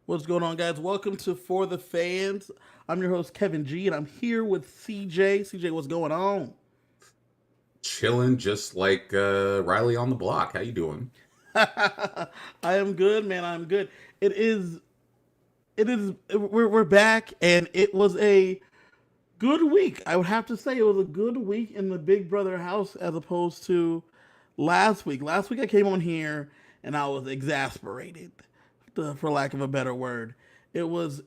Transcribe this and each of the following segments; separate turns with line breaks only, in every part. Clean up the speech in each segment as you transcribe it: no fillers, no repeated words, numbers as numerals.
What's going on, guys? Welcome to For the Fans. I'm your host, Kevin G, and I'm here with CJ. CJ, what's going on?
Chilling just like Riley on the block. How you doing?
I am good, man. I'm good. It is, we're back, and it was a good week. I would have to say it was a good week in the Big Brother house as opposed to last week. Last week I came on here and I was exasperated, for lack of a better word. It was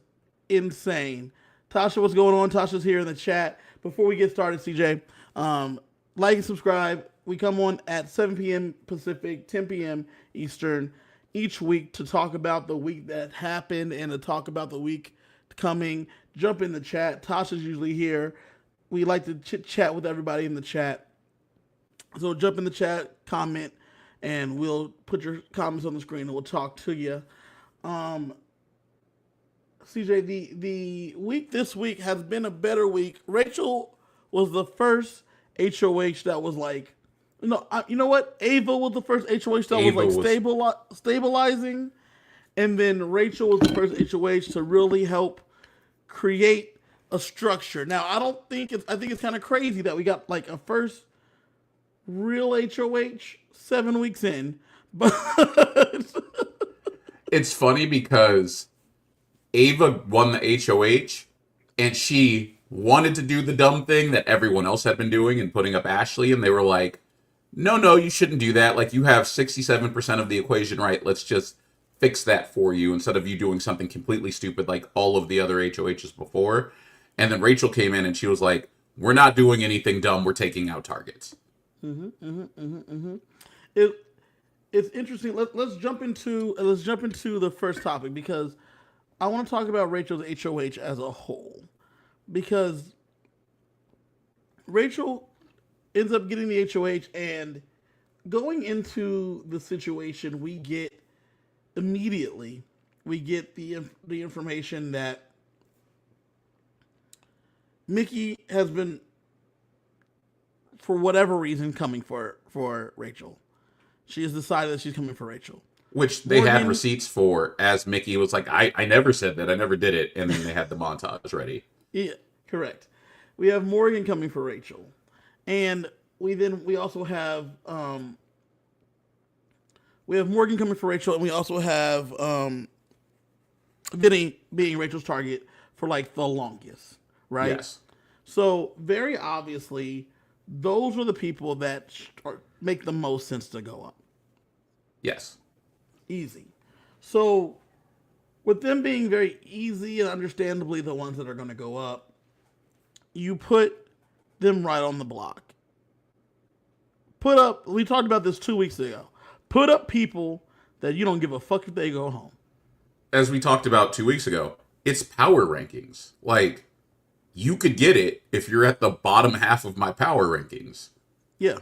insane. Tasha, what's going on? Tasha's here in the chat. Before we get started, CJ, like and subscribe. We come on at 7 p.m. Pacific, 10 p.m. Eastern each week to talk about the week that happened and to talk about the week coming. Jump in the chat. Tasha's usually here. We like to chit chat with everybody in the chat. So jump in the chat, comment, and we'll put your comments on the screen and we'll talk to you. Um, CJ, the week this week has been a better week. Rachel was the first HOH that was like, you know what? Ava was the first HOH that was
Ava
like
was
stabilizing, and then Rachel was the first HOH to really help create a structure. Now, I think it's kind of crazy that we got like a first real HOH 7 weeks in, but
it's funny because Ava won the HOH and she wanted to do the dumb thing that everyone else had been doing and putting up Ashley, and they were like, no, you shouldn't do that. Like, you have 67% of the equation right. Let's just fix that for you instead of you doing something completely stupid like all of the other HOHs before. And then Rachel came in and she was like, we're not doing anything dumb. We're taking out targets.
it it's interesting. Let's jump into the first topic because I want to talk about Rachel's HOH as a whole because Rachel ends up getting the HOH and going into the situation we get immediately we get the information that Mickey has been for whatever reason coming for Rachel. She has decided that she's coming for Rachel.
Which they had
Morgan,
receipts for, as Mickey was like, I never said that. I never did it. And then they had the montage ready.
yeah, correct. We have Morgan coming for Rachel, and we also have we have Morgan coming for Rachel, and we also have Vinny being Rachel's target for like the longest, right?
Yes.
So very obviously, those were the people that make the most sense to go up.
Yes.
Easy. So with them being very easy and understandably the ones that are going to go up, you put them right on the block. Put up. We talked about this 2 weeks ago. Put up people that you don't give a fuck if they go home.
As we talked about 2 weeks ago, it's power rankings. Like, you could get it if you're at the bottom half of my power rankings.
Yeah.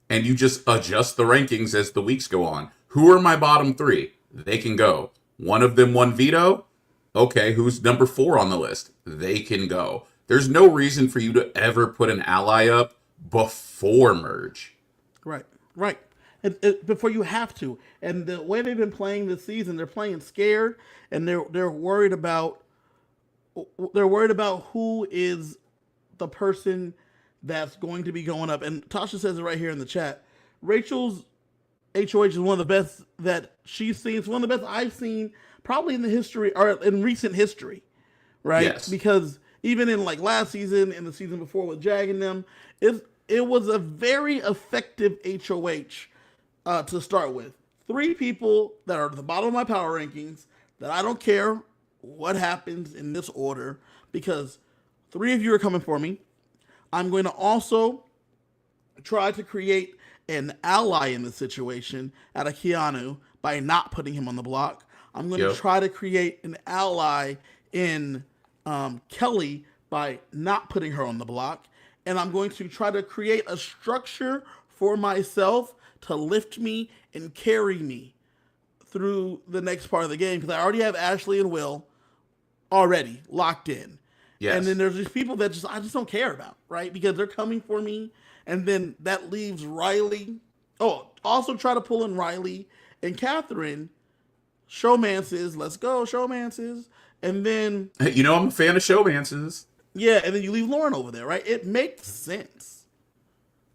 And you just adjust the rankings as the weeks go on. Who are my bottom three? They can go. One of them won veto. Okay, who's number four on the list? They can go. There's no reason for you to ever put an ally up before merge.
Right. Right. Before you have to, and the way they've been playing this season, they're playing scared, and they're worried about who is the person that's going to be going up. And Tasha says it right here in the chat. Rachel's HOH is one of the best that she's seen. It's one of the best I've seen probably in the history or in recent history, right?
Yes.
Because even in like last season and the season before with Jag and them, it was a very effective HOH to start with. Three people that are at the bottom of my power rankings that I don't care what happens in this order because three of you are coming for me. I'm going to also try to create an ally in the situation out of Keanu by not putting him on the block. I'm going to
Yep.
try to create an ally in Kelly by not putting her on the block. And I'm going to try to create a structure for myself to lift me and carry me through the next part of the game because I already have Ashley and Will already locked in. And then
Yes.
there's these people that I just don't care about, right? Because they're coming for me, and then that leaves Riley. Oh, also try to pull in Riley and Catherine, showmances. Let's go, showmances. And then,
You know, I'm a fan of showmances.
yeah, and then you leave Lauren over there, right? It makes sense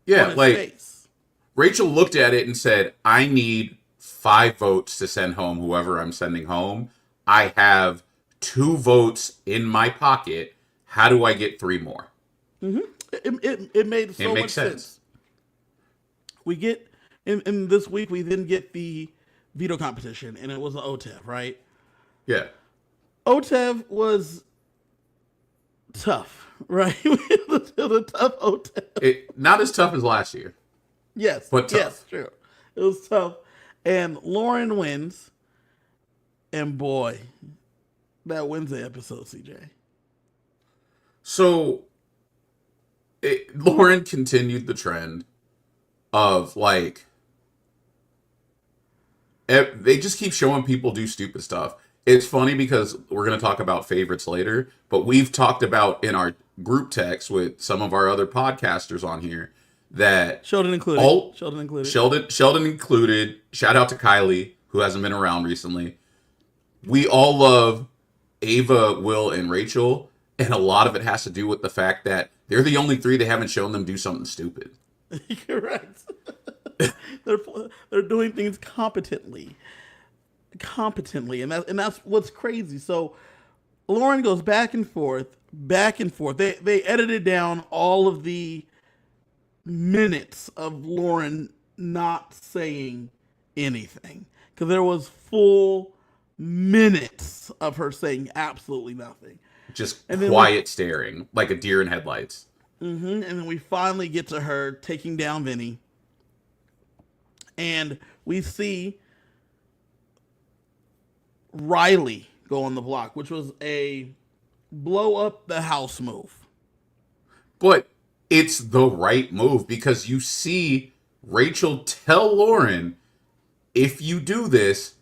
on
Yeah,
its
like
face.
Rachel looked at it and said, I need 5 votes to send home whoever I'm sending home. I have 2 votes in my pocket. How do I get 3 more?
It made
It
so much
makes sense.
sense. We get in this week. We then get the veto competition, and it was the OTEV, right?
Yeah.
OTEV was tough, right? It was a tough OTEV.
It not as tough as last year,
Yes,
but tough.
yes, true. It was tough, and Lauren wins, and boy, that Wednesday episode, CJ.
So Lauren continued the trend of like they just keep showing people do stupid stuff. It's funny because we're going to talk about favorites later, but we've talked about in our group text with some of our other podcasters on here that
Sheldon included.
all
Sheldon included.
Sheldon included. Shout out to Kylie who hasn't been around recently. We all love Ava, Will, and Rachel, and a lot of it has to do with the fact that they're the only 3 they haven't shown them do something stupid.
Correct. they're doing things competently, and that's what's crazy. So Lauren goes back and forth, back and forth. They edited down all of the minutes of Lauren not saying anything because there was full minutes of her saying absolutely nothing.
Just
And then
quiet staring, like a deer in headlights.
And then we finally get to her taking down Vinny. And we see Riley go on the block, which was a blow up the house move.
But it's the right move because you see Rachel tell Lauren, if you do this,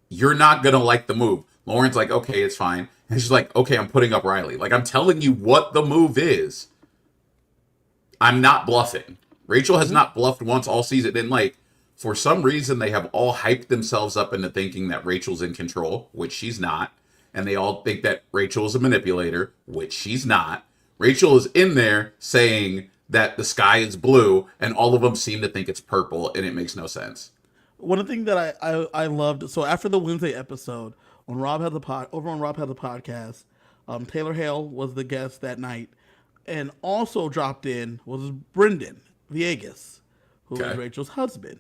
you're not going to like the move. Lauren's like, okay, it's fine. And she's like, okay, I'm putting up Riley. Like, I'm telling you what the move is. I'm not bluffing. Rachel has not bluffed once all season. And, like, for some reason, they have all hyped themselves up into thinking that Rachel's in control, which she's not. And they all think that Rachel is a manipulator, which she's not. Rachel is in there saying that the sky is blue, and all of them seem to think it's purple, and it makes no sense.
One of the things that I loved, so after the Wednesday episode, on Rob Had the Podcast, Taylor Hale was the guest that night, and also dropped in was Brendan Viegas, who was Rachel's husband.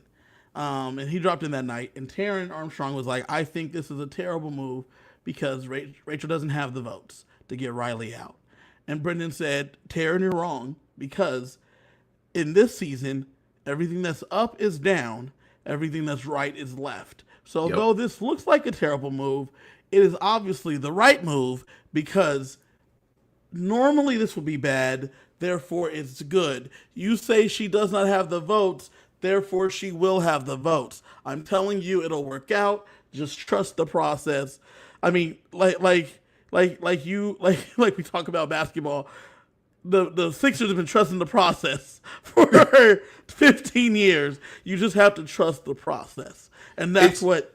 And he dropped in that night, and Taryn Armstrong was like, I think this is a terrible move because Rachel doesn't have the votes to get Riley out. And Brendan said, Taryn, you're wrong, because in this season, everything that's up is down, everything that's right is left. So though this looks like a terrible move, it is obviously the right move because normally this would be bad, therefore it's good. You say she does not have the votes, therefore she will have the votes. I'm telling you it'll work out. Just trust the process. I mean, like we talk about basketball. The Sixers have been trusting the process for 15 years. You just have to trust the process. And that's what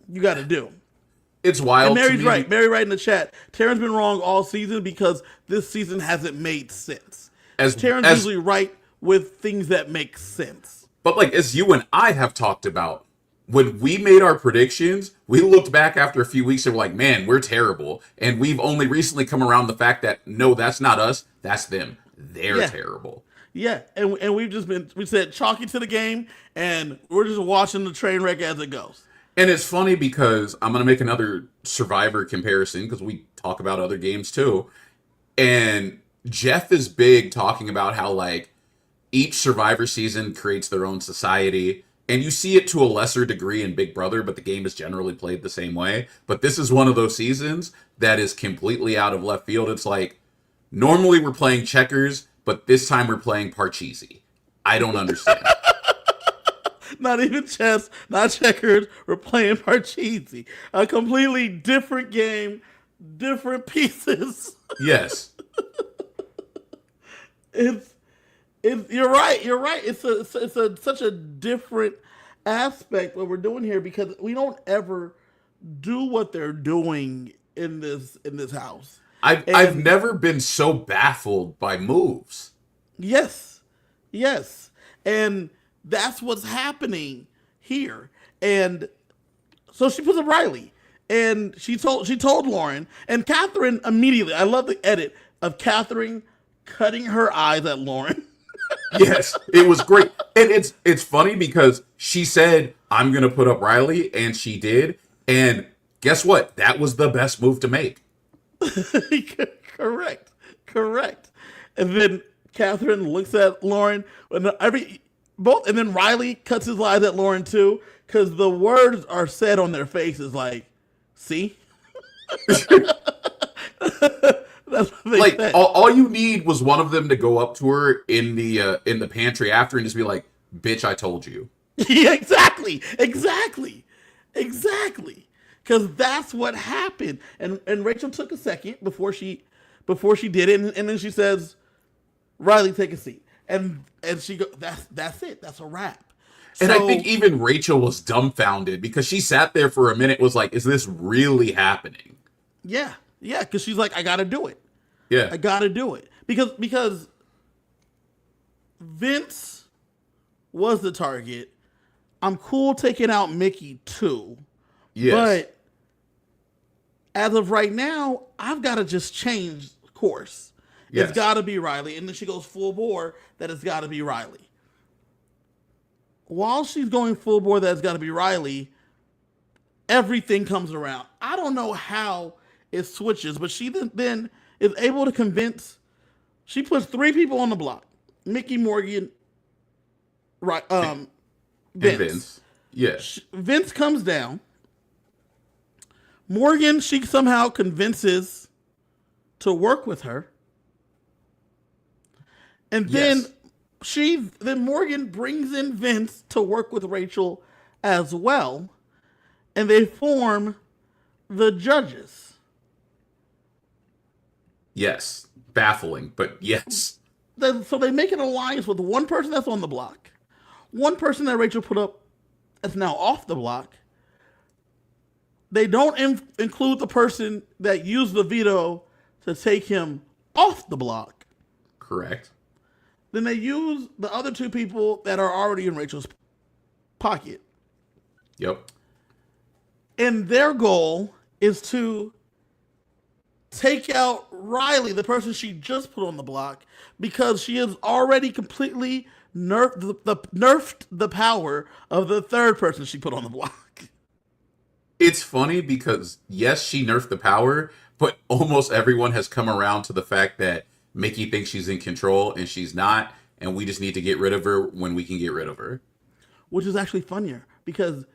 you got to do.
It's wild.
And Mary's
to me.
right. Mary right in the chat. Taryn's been wrong all season because this season hasn't made sense. Taryn's usually right with things that make sense.
But like as you and I have talked about, when we made our predictions, we looked back after a few weeks and were like, man, we're terrible. And we've only recently come around the fact that, no, that's not us. That's them. They're terrible.
Yeah. And we said chalky to the game, and we're just watching the train wreck as it goes.
And it's funny because I'm going to make another Survivor comparison because we talk about other games too. And Jeff is big talking about how like each Survivor season creates their own society. And you see it to a lesser degree in Big Brother, but the game is generally played the same way. But this is one of those seasons that is completely out of left field. It's like, normally we're playing checkers, but this time we're playing Parcheesi. I don't understand.
Not even chess, not checkers. We're playing Parcheesi. A completely different game, different pieces.
Yes.
You're right. It's such a different aspect what we're doing here because we don't ever do what they're doing in this house.
I've
And
never been so baffled by moves.
yes, yes, and that's what's happening here. And so she puts up Riley, and she told Lauren, and Catherine immediately. I love the edit of Catherine cutting her eyes at Lauren.
Yes, it was great. And it's funny because she said, I'm gonna put up Riley, and she did. And guess what? That was the best move to make.
Correct, correct. And then Catherine looks at Lauren, and and then Riley cuts his eyes at Lauren too, because the words are said on their faces like, "See." That's what they
Like
said.
all you need was one of them to go up to her in the pantry after and just be like, "Bitch, I told you."
Yeah, exactly, exactly, exactly. Because that's what happened. And Rachel took a second before she did it, and then she says, "Riley, take a seat." And she go, "That's it. That's a wrap."
And I
So
think even Rachel was dumbfounded because she sat there for a minute, was like, "Is this really happening?"
yeah, yeah, because she's like, "I got to do it.
Yeah.
I got to do it." Because Vince was the target. I'm cool taking out Mickey too,
Yes.
but as of right now, I've got to just change course.
Yes.
It's got to be Riley. And then she goes full bore that it's got to be Riley. While she's going full bore that it's got to be Riley, everything comes around. I don't know how it switches, but she then is able to convince. She puts 3 people on the block: Mickey, Morgan, right,
And
Vince.
Vince. Yes.
Vince comes down. Morgan, she somehow convinces to work with her. And then
Yes.
Morgan brings in Vince to work with Rachel as well. And they form the judges.
Yes. Baffling, but yes.
So they make an alliance with one person that's on the block, one person that Rachel put up that's now off the block. They don't include the person that used the veto to take him off the block.
Correct.
Then they use the other 2 people that are already in Rachel's pocket.
Yep.
And their goal is to take out Riley, the person she just put on the block, because she has already completely nerfed the power of the third person she put on the block.
It's funny because, yes, she nerfed the power, but almost everyone has come around to the fact that Mickey thinks she's in control and she's not, and we just need to get rid of her when we can get rid of her.
Which is actually funnier, because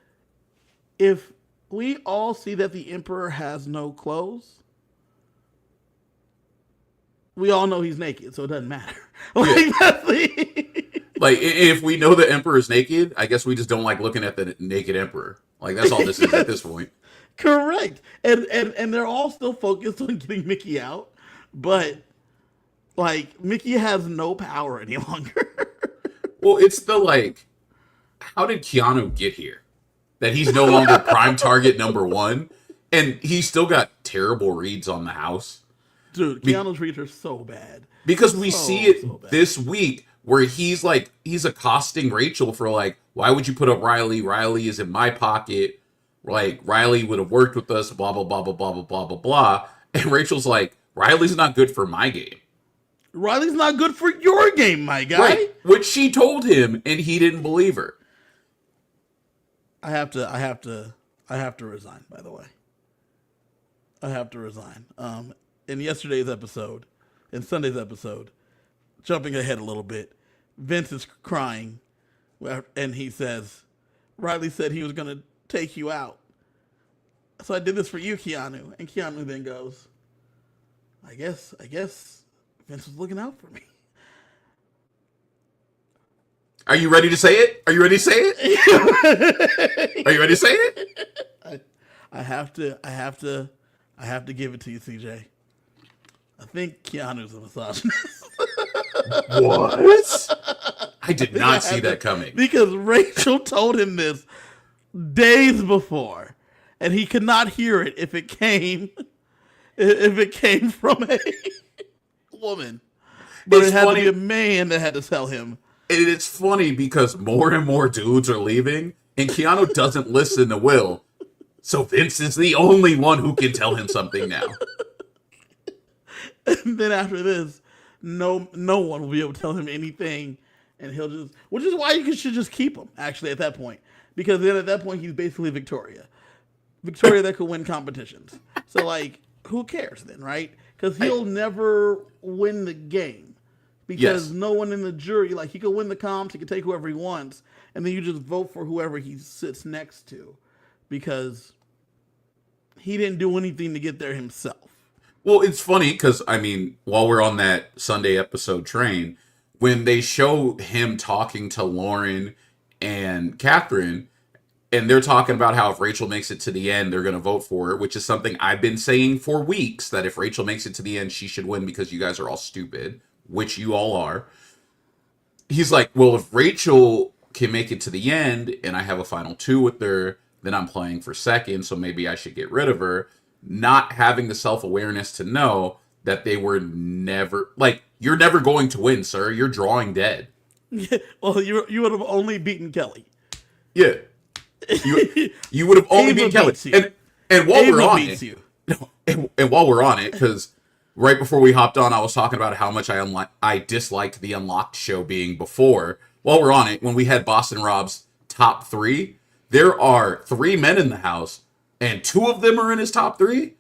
if we all see that the Emperor has no clothes, we all know he's naked, so it doesn't matter. Like, that's
Like, if we know the Emperor's naked, I guess we just don't like looking at the naked Emperor. Like, that's all this is at this point.
correct. And they're all still focused on getting Mickey out, but like Mickey has no power any longer.
Well, it's the, like, how did Keanu get here? That he's no longer prime target number 1, and he's still got terrible reads on the house.
Dude, Keanu's reads are so bad.
Because we see it
so bad.
this week where he's accosting Rachel for like, why would you put up Riley? Riley is in my pocket. Like, Riley would have worked with us, blah, blah, blah, blah, blah, blah, blah, blah, blah. And Rachel's like, Riley's not good for my game.
Riley's not good for your game, my guy.
Right. Which she told him, and he didn't believe her.
I have to resign, by the way. I have to resign. In yesterday's episode, in Sunday's episode, jumping ahead a little bit, Vince is crying, and he says, Riley said he was going to take you out. So I did this for you, Keanu. And Keanu then goes, I guess Vince was looking out for me.
Are you ready to say it? Are you ready to say it? Are you ready to say it?
I have to give it to you, CJ. I think Keanu's a misogynist.
What? I did not see that coming.
Because Rachel told him this days before. and he could not hear it if it came from a woman. But
It's
it had
funny.
to be a man that had to tell him.
And it's funny because more and more dudes are leaving, and Keanu doesn't listen to Will. So Vince is the only one who can tell him something now.
And then after this, no one will be able to tell him anything, and he'll just, which is why you should just keep him actually at that point, because then at that point he's basically Victoria that could win competitions. So like, who cares then, right? Because he'll never win the game, because
Yes.
no one in the jury, like, he could win the comps, he could take whoever he wants, and then you just vote for whoever he sits next to, because he didn't do anything to get there himself.
Well, it's funny because, I mean, while we're on that Sunday episode train, when they show him talking to Lauren and Catherine, and they're talking about how if Rachel makes it to the end, they're going to vote for her, which is something I've been saying for weeks, that if Rachel makes it to the end, she should win because you guys are all stupid, which you all are. He's like, well, if Rachel can make it to the end and I have a final two with her, then I'm playing for second, so maybe I should get rid of her. Not having the self-awareness to know that they were never, like, you're never going to win, sir. You're drawing dead.
Well, you would have only beaten Kelly.
Yeah. You would have only
Ava
beaten Kelly.
beats you.
And while
Ava
we're on
beats
it,
you.
and while we're on it, because right before we hopped on, I was talking about how much I disliked the Unlocked show being before. While we're on it, when we had Boston Rob's top three, there are 3 men in the house, and 2 of them are in his top 3.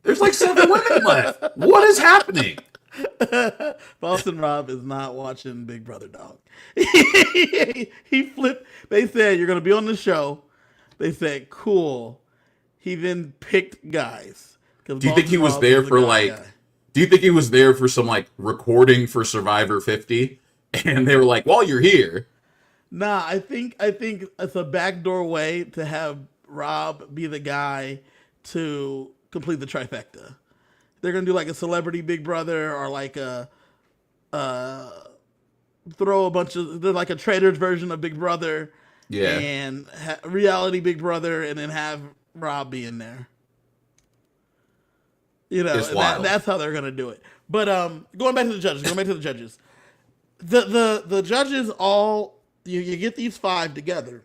There's like 7 women left. What is happening?
Boston Rob is not watching Big Brother, dog. He flipped. They said, you're going to be on the show. They said, cool. He then picked guys.
Do you think he was there for like? Do you think he was there for some like recording for Survivor 50? And they were like, "While you're here."
Nah, I think it's a backdoor way to have Rob be the guy to complete the trifecta. They're gonna do like a celebrity Big Brother, or like a throw a bunch of, they're like a trader's version of Big Brother,
Yeah.
and reality Big Brother, and then have Rob be in there. You know,
It's wild.
that's how they're gonna do it. But going back to the judges, the judges all, you get these 5 together.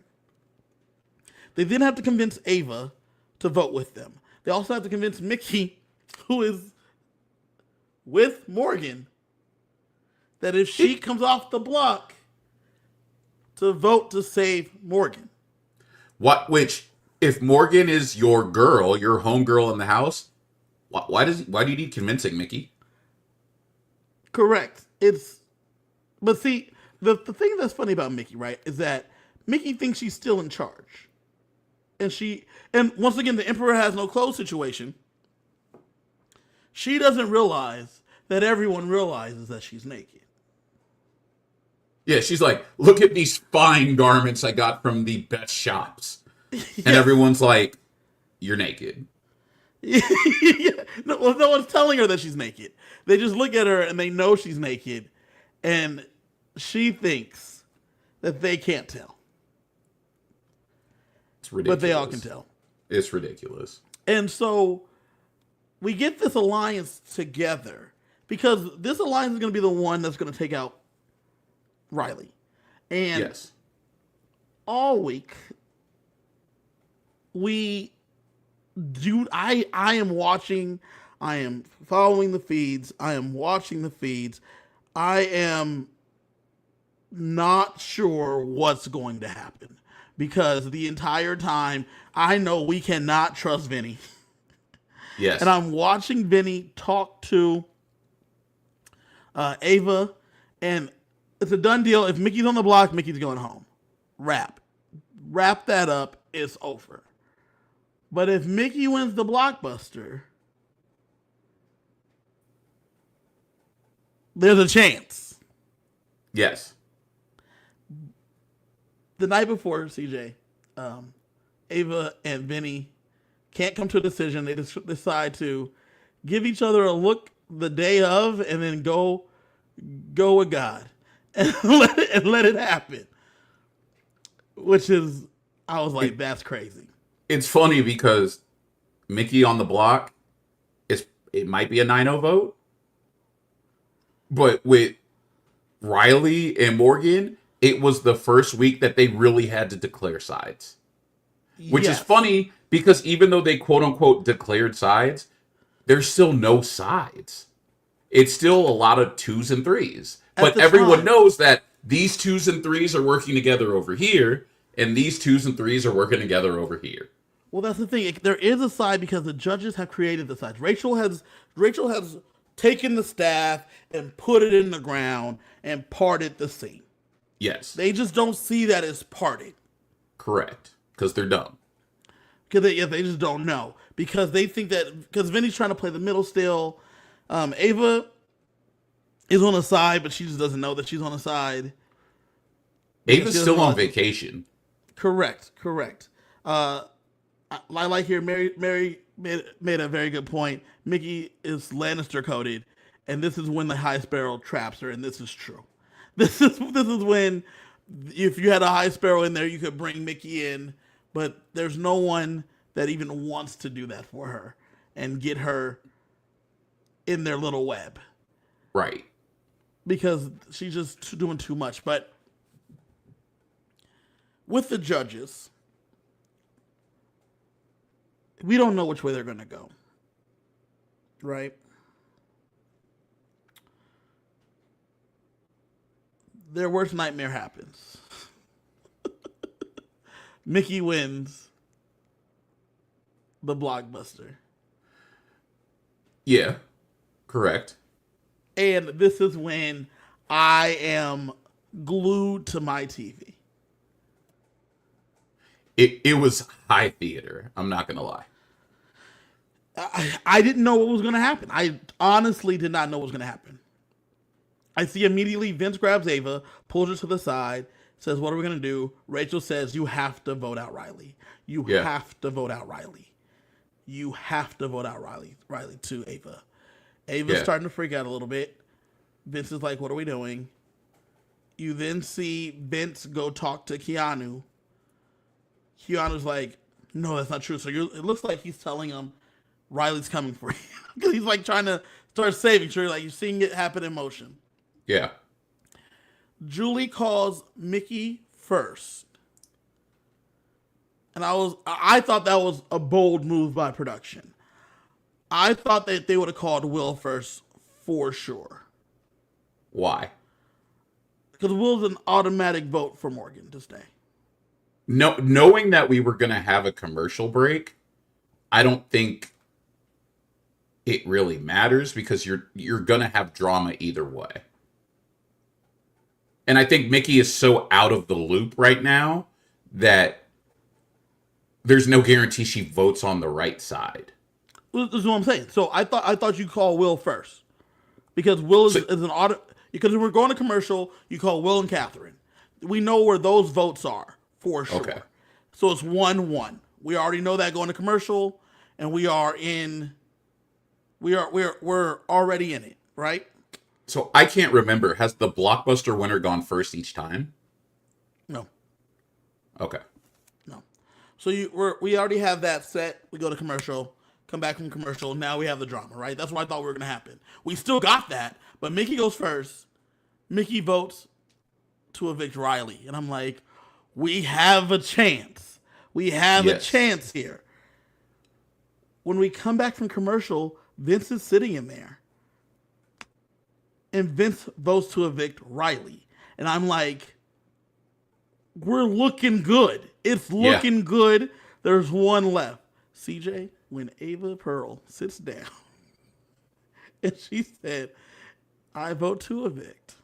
They then have to convince Ava to vote with them. They also have to convince Mickey, who is with Morgan, that if she comes off the block, to vote to save Morgan.
What? Which, if Morgan is your girl, your homegirl in the house, why do you need convincing, Mickey?
Correct. But see, the thing that's funny about Mickey, right, is that Mickey thinks she's still in charge. And once again, the Emperor has no clothes situation. She doesn't realize that everyone realizes that she's naked.
Yeah, she's like, look at these fine garments I got from the best shops. And everyone's like, you're naked.
Yeah. No one's telling her that she's naked. They just look at her and they know she's naked, and she thinks that they can't tell.
It's ridiculous.
But they all can tell.
It's ridiculous.
And so we get this alliance together, because this alliance is going to be the one that's going to take out Riley. And
Yes.
all week, I am watching, I am following the feeds, I am watching the feeds. I am not sure what's going to happen, because the entire time I know we cannot trust Vinny.
Yes.
And I'm watching Vinny talk to Ava, and it's a done deal. If Mickey's on the block, Mickey's going home. Wrap that up. It's over. But if Mickey wins the blockbuster, there's a chance.
Yes.
The night before, CJ, Ava and Vinny can't come to a decision. They just decide to give each other a look the day of, and then go with God and let it happen. Which is, I was like, that's crazy.
it's funny because Mickey on the block it might be a 9-0 vote, but with Riley and Morgan, it was the first week that they really had to declare sides. Which is funny because even though they quote unquote declared sides, there's still no sides. It's still a lot of 2s and 3s. But everyone knows that these 2s and 3s are working together over here, and these 2s and 3s are working together over here.
Well, that's the thing. There is a side because the judges have created the sides. Rachel has taken the staff and put it in the ground and parted the sea.
Yes.
They just don't see that as parted.
Correct. Because they're dumb.
Because they just don't know. Because they think that, because Vinny's trying to play the middle still. Ava is on the side, but she just doesn't know that she's on the side.
Ava's still on vacation.
Correct. I like here, Mary made a very good point. Mickey is Lannister coded, and this is when the High Sparrow traps her, and this is true. This is when, if you had a High Sparrow in there, you could bring Mickey in, but there's no one that even wants to do that for her and get her in their little web.
Right.
Because she's just doing too much. But with the judges, we don't know which way they're going to go. Right? Their worst nightmare happens. Mickey wins the blockbuster.
Yeah, correct.
And this is when I am glued to my TV.
It was high theater. I'm not going to lie.
I didn't know what was going to happen. I honestly did not know what was going to happen. I see immediately Vince grabs Ava, pulls her to the side, says, "What are we going to do?" Rachel says, "You have to vote out Riley. You have to vote out Riley. You have to vote out Riley to Ava." Ava's starting to freak out a little bit. Vince is like, "What are we doing?" You then see Vince go talk to Keanu. Keanu's like, "No, that's not true." So it looks like he's telling him Riley's coming for you. Because he's like trying to start saving. Sure, like you're seeing it happen in motion.
Yeah.
Julie calls Mickey first. And I thought that was a bold move by production. I thought that they would have called Will first for sure.
Why?
Because Will's an automatic vote for Morgan to stay.
No, knowing that we were going to have a commercial break, I don't think it really matters because you're going to have drama either way. And I think Mickey is so out of the loop right now that there's no guarantee she votes on the right side.
This is what I'm saying. So I thought you call Will first. Because Will is an auto. Because if we're going to commercial, you call Will and Catherine. We know where those votes are for sure. Okay. So it's 1-1. We already know that going to commercial, and we're already in it, right?
So I can't remember. Has the blockbuster winner gone first each time?
No.
Okay.
No. So we already have that set. We go to commercial. Come back from commercial. Now we have the drama, right? That's what I thought we were going to happen. We still got that, but Mickey goes first. Mickey votes to evict Riley. And I'm like, we have a chance. We have a chance here. When we come back from commercial, Vince is sitting in there. And Vince votes to evict Riley. And I'm like, we're looking good. It's looking good. There's one left. CJ, when Ava Pearl sits down and she said, "I vote to evict."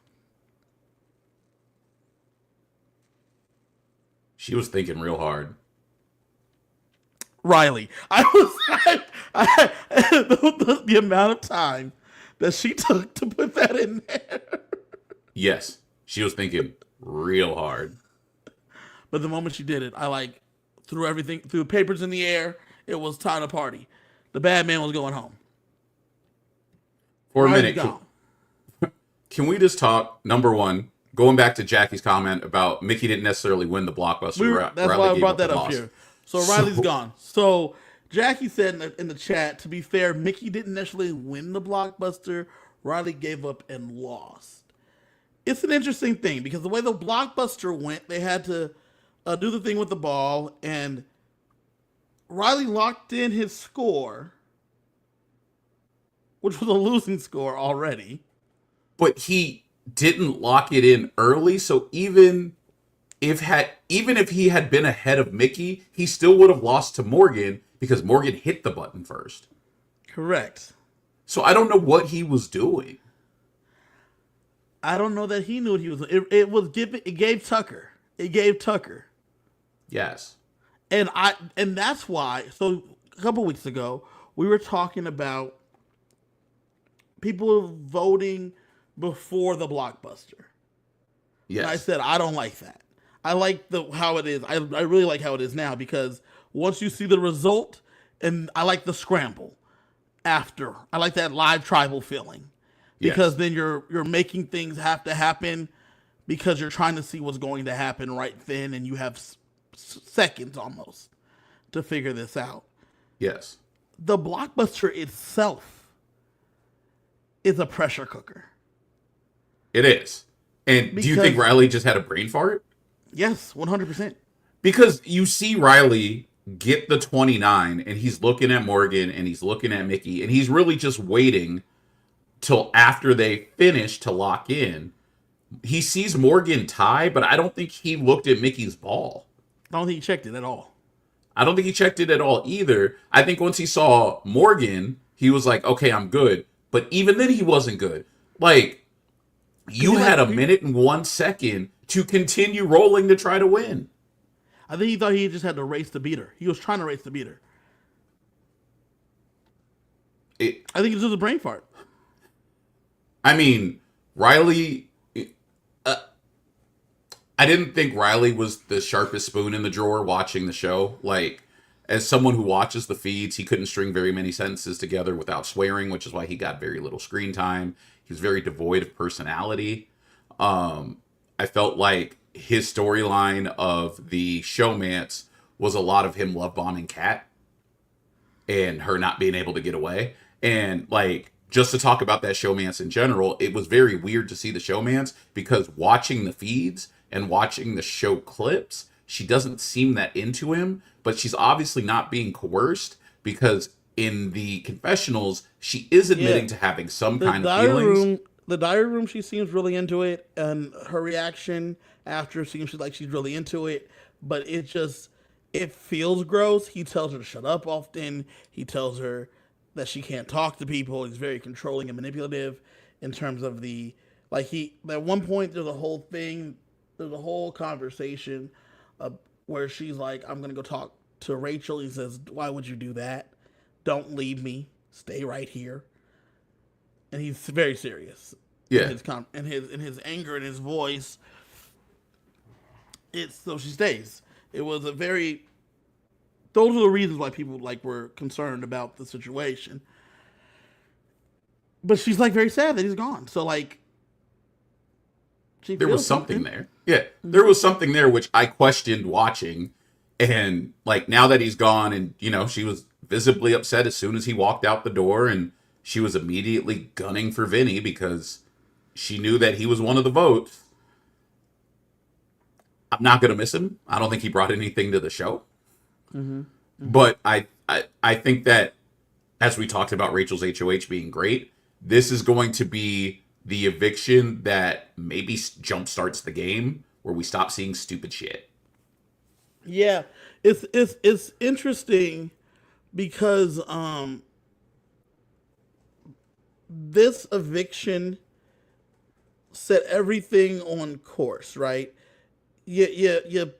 She was thinking real hard.
Riley. The amount of time that she took to put that in there.
Yes, she was thinking real hard.
But the moment she did it, I threw papers in the air. It was time to party. The bad man was going home.
For a minute, can we just talk, number one, going back to Jackie's comment about Mickey didn't necessarily win the blockbuster.
That's why I brought that up here. So Riley's
So,
gone. So Jackie said in the chat, to be fair, Mickey didn't necessarily win the blockbuster. Riley gave up and lost. It's an interesting thing because the way the blockbuster went, they had to do the thing with the ball, and Riley locked in his score, which was a losing score already.
but he didn't lock it in early, so even if he had been ahead of Mickey, he still would have lost to Morgan because Morgan hit the button first.
Correct.
So I don't know what he was doing.
I don't know that he knew what he was. It was given. It gave Tucker. It gave Tucker.
Yes.
And that's why. So a couple weeks ago, we were talking about people voting before the blockbuster. And I
Yes.
said I don't like that. I like how it is. I really like how it is now because once you see the result, and I like the scramble after. I like that live tribal feeling because
Yes.
then you're making things have to happen because you're trying to see what's going to happen right then, and you have seconds almost to figure this out.
Yes.
The blockbuster itself is a pressure cooker.
It is. And do you think
Because
Riley just had a brain fart?
yes, 100%.
Because you see Riley get the 29 and he's looking at Morgan and he's looking at Mickey and he's really just waiting till after they finish to lock in. He sees Morgan tie, but I don't think he looked at Mickey's ball.
I don't think he checked it at all.
I don't think he checked it at all either. I think once he saw Morgan, he was like, okay, I'm good. But even then, he wasn't good. Like, you
He
had
like
a minute and 1 second to continue rolling to try to win.
I think he thought he just had to race the beater. He was trying to race the beater.
It,
I think it's just a brain fart.
I mean, Riley. I didn't think Riley was the sharpest spoon in the drawer watching the show. Like, as someone who watches the feeds, he couldn't string very many sentences together without swearing, which is why he got very little screen time. He was very devoid of personality. I felt like his storyline of the showmance was a lot of him love bombing Kat and her not being able to get away. And like, just to talk about that showmance in general, it was very weird to see the showmance because watching the feeds and watching the show clips, she doesn't seem that into him, but she's obviously not being coerced because in the confessionals, she is admitting
Yeah.
to having some
The
kind of
diary
feelings.
room, the diary room, she seems really into it, and her reaction after seems like she's really into it. But it feels gross. He tells her to shut up often. He tells her that she can't talk to people. He's very controlling and manipulative in terms of the like he. At one point, there's a whole conversation where she's like, "I'm gonna go talk to Rachel." He says, "Why would you do that? Don't leave me. Stay right here." And he's very serious in
Yeah,
his anger and his voice. It's so she stays. It was a very. Those are the reasons why people like were concerned about the situation. But she's like very sad that he's gone. So like she
there was
feels
something
something.
there. Yeah, there was something there which I questioned watching. And like now that he's gone, and she was visibly upset as soon as he walked out the door, and she was immediately gunning for Vinny because she knew that he was one of the votes. I'm not gonna miss him. I don't think he brought anything to the show. But I think that as we talked about Rachel's HOH being great, this is going to be the eviction that maybe jump starts the game where we stop seeing stupid shit.
Yeah, it's interesting because this eviction set everything on course, right? You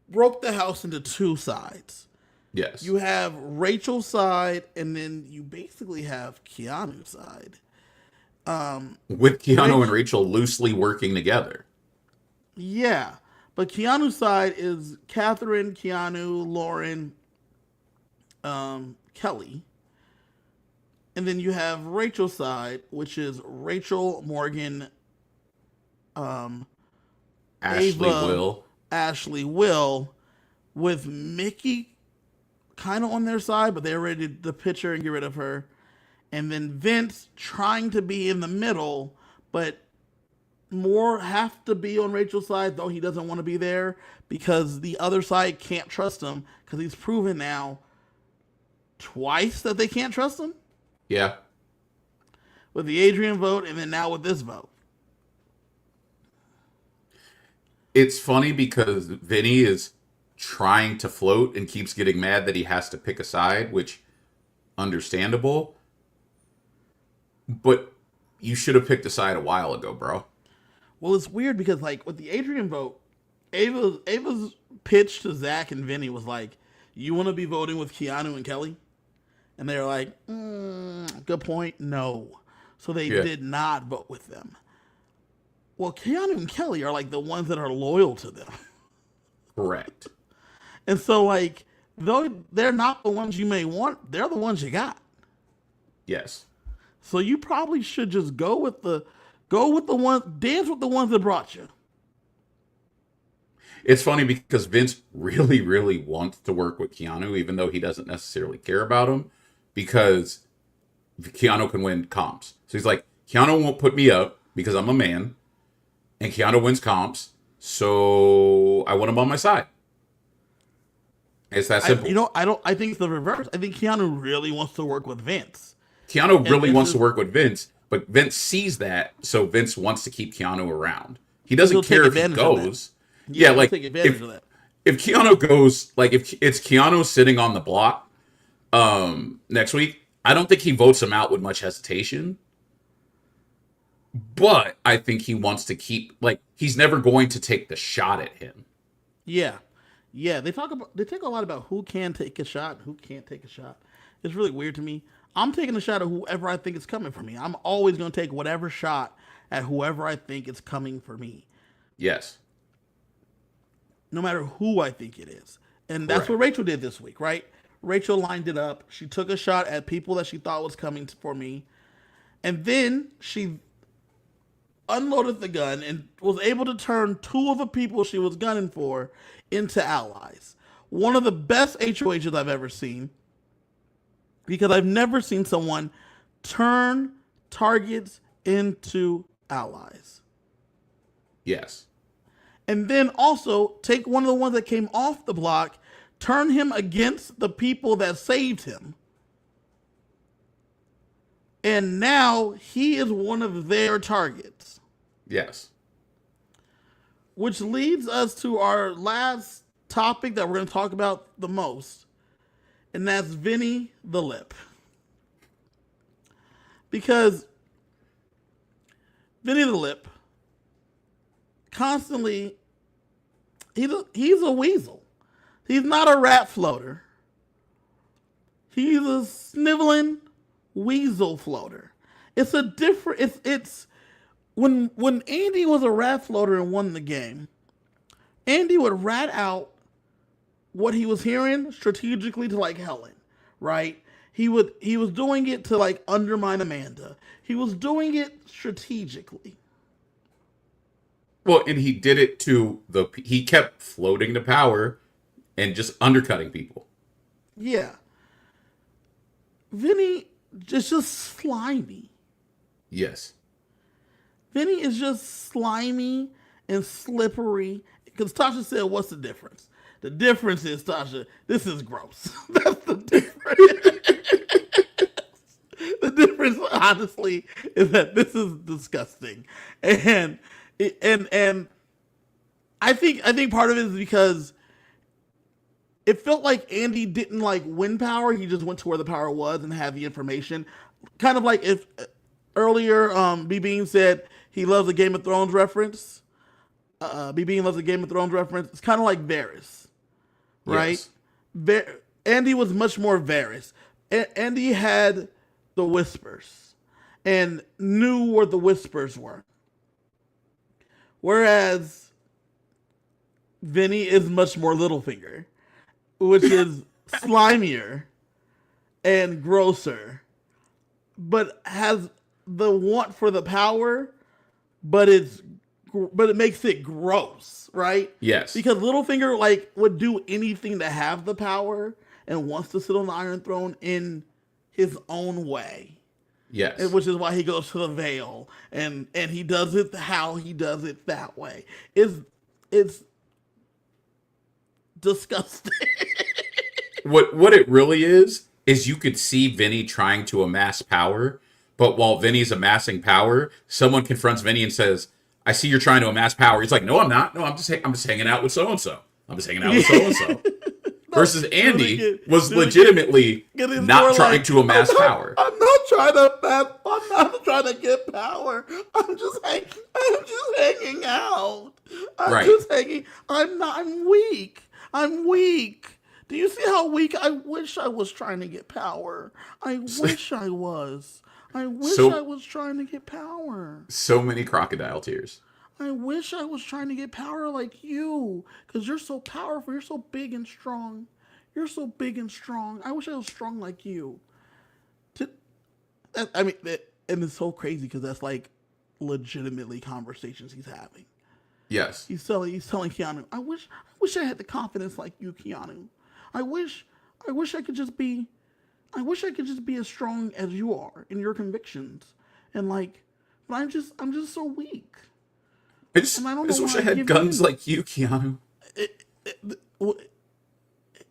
broke the house into two sides.
Yes.
You have Rachel's side, and then you basically have Keanu's side.
With Keanu and
Rach,
Rachel loosely working together.
yeah, but Keanu's side is Catherine, Keanu, Lauren, Kelly, and then you have Rachel's side, which is Rachel, Morgan,
Ashley
Ava,
will.
Ashley, Will, with Mickey kind of on their side, but they're ready to pitch her and get rid of her. And then Vince trying to be in the middle, but more have to be on Rachel's side, though he doesn't want to be there because the other side can't trust him because he's proven now twice that they can't trust him
Yeah.
with the Adrian vote and then now with this vote.
It's funny because Vinny is trying to float and keeps getting mad that he has to pick a side, which understandable. But you should have picked a side a while ago, bro.
Well, it's weird because like with the Adrian vote, Ava's pitch to Zach and Vinny was like, "You want to be voting with Keanu and Kelly?" And they were like, "Good point, no." So they
Yeah.
did not vote with them. Well, Keanu and Kelly are like the ones that are loyal to them,
Correct.
and so like though they're not the ones you may want, they're the ones you got.
Yes.
So you probably should just go with the ones, dance with the ones that brought you.
It's funny because Vince really, really wants to work with Keanu, even though he doesn't necessarily care about him, because Keanu can win comps. So he's like, Keanu won't put me up because I'm a man, and Keanu wins comps, so I want him on my side. It's that simple.
I think it's the reverse. I think Keanu really wants to work with Vince.
Keanu
And
really
Vince
wants
is-
to work with Vince, but Vince sees that, so Vince wants to keep Keanu around. He doesn't
He'll
care
take
if he
advantage of that.
goes. Yeah,
he'll
like
take advantage
if
of that.
if Keanu goes, like if it's Keanu sitting on the block next week, I don't think he votes him out with much hesitation. But I think he wants to keep, like, he's never going to take the shot at him.
Yeah, yeah. They take a lot about who can take a shot, and who can't take a shot. It's really weird to me. I'm taking a shot at whoever I think is coming for me. I'm always going to take whatever shot at whoever I think is coming for me,
Yes.
no matter who I think it is. And that's
Correct.
what Rachel did this week, right? Rachel lined it up. She took a shot at people that she thought was coming for me, and then she unloaded the gun and was able to turn two of the people she was gunning for into allies. One of the best HOHs I've ever seen, because I've never seen someone turn targets into allies.
Yes.
And then also take one of the ones that came off the block, turn him against the people that saved him. And now he is one of their targets.
Yes.
Which leads us to our last topic that we're going to talk about the most, and that's Vinny the Lip. Because Vinny the Lip constantly, he's a weasel. He's not a rat floater. He's a sniveling weasel floater. It's a different, it's when Andy was a rat floater and won the game, Andy would rat out what he was hearing strategically to like Helen, right? He was doing it to like undermine Amanda. He was doing it strategically.
Well, and he did it he kept floating to power and just undercutting people.
Yeah. Vinny is just slimy.
Yes.
Vinny is just slimy and slippery. Because Tasha said, what's the difference? The difference is, Tasha, this is gross. That's the difference. The difference, honestly, is that this is disgusting. And I think part of it is because it felt like Andy didn't like win power. He just went to where the power was and had the information. Kind of like if earlier B Bean said he loves a Game of Thrones reference. B Bean loves a Game of Thrones reference. It's kind of like Varys, right?
Yes.
Andy was much more Varys. Andy had the whispers and knew where the whispers were. Whereas Vinny is much more Littlefinger, which is slimier and grosser, but has the want for the power, but it's but it makes it gross, right?
Yes.
Because Littlefinger like would do anything to have the power and wants to sit on the Iron Throne in his own way.
Yes.
Which is why he goes to the Vale and he does it how he does it that way. It's disgusting.
What it really is you could see Vinny trying to amass power, but while Vinny's amassing power, someone confronts Vinny and says, "I see you're trying to amass power." He's like, "No, I'm not. No, I'm just hanging out with so and so. I'm just hanging out with so and so." Versus Andy was legitimately not trying to amass power.
I'm not trying to get power. I'm just hanging out. I'm weak. I'm weak. Do you see how weak? I wish I was trying to get power. I wish I was. I was trying to get power.
So many crocodile tears.
I wish I was trying to get power like you, because you're so powerful. You're so big and strong. You're so big and strong. I wish I was strong like you. And it's so crazy because that's like legitimately conversations he's having.
Yes.
He's telling Keanu, I wish I had the confidence like you, Keanu. I wish I could just be as strong as you are in your convictions. And like, but I'm just so weak.
I just wish I had guns like you, Keanu.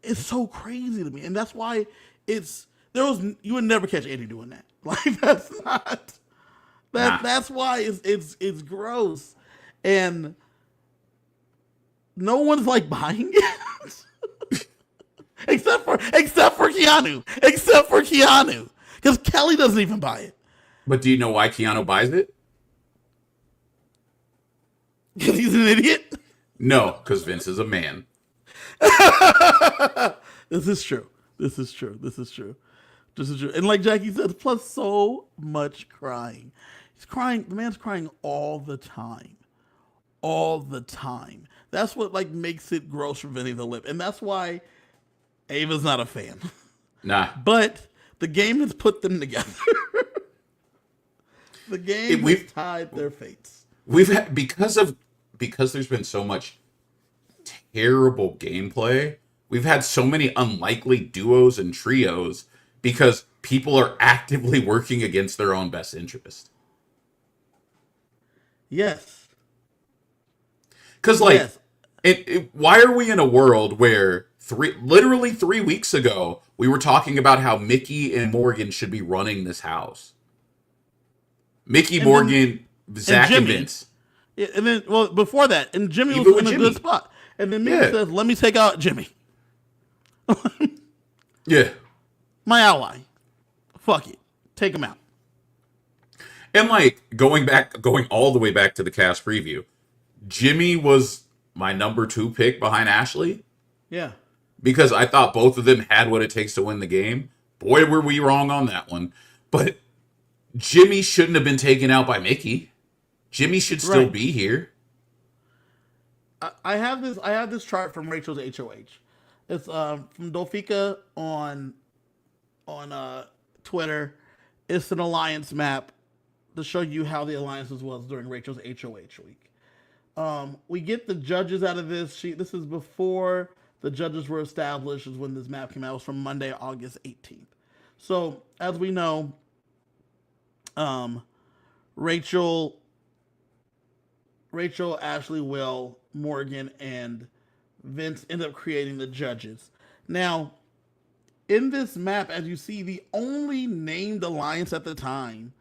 It's so crazy to me, and that's why you would never catch Andy doing that. Like that's why it's gross, and no one's like buying it except for Keanu, because Kelly doesn't even buy it.
But do you know why Keanu buys it?
Because he's an idiot?
No, because Vince is a man.
This is true. And like Jackie said, plus so much crying. He's crying. The man's crying all the time. That's what like makes it gross for Vinny the Lip. And that's why Ava's not a fan.
Nah.
But the game has put them together. The game has tied their fates.
We've had, because there's been so much terrible gameplay, we've had so many unlikely duos and trios because people are actively working against their own best interest.
Yes.
Because like, why are we in a world where literally 3 weeks ago we were talking about how Mickey and Morgan should be running this house? Mickey, Morgan, Zach, and Vince.
Yeah, and then, well, before that, and Jimmy was in a good spot. And then Mickey says, "Let me take out Jimmy."
Yeah.
My ally. Fuck it. Take him out.
And like, going all the way back to the cast preview, Jimmy was my number 2 pick behind Ashley.
Yeah.
Because I thought both of them had what it takes to win the game. Boy, were we wrong on that one. But Jimmy shouldn't have been taken out by Mickey. Jimmy should still be here.
I have this chart from Rachel's HOH. It's from Dolfika on Twitter. It's an alliance map to show you how the alliances was during Rachel's HOH week. We get the judges out of this. This is before the judges were established, is when this map came out. It was from Monday, August 18th. So, as we know, Rachel, Ashley, Will, Morgan, and Vince end up creating the judges. Now, in this map, as you see, the only named alliance at the time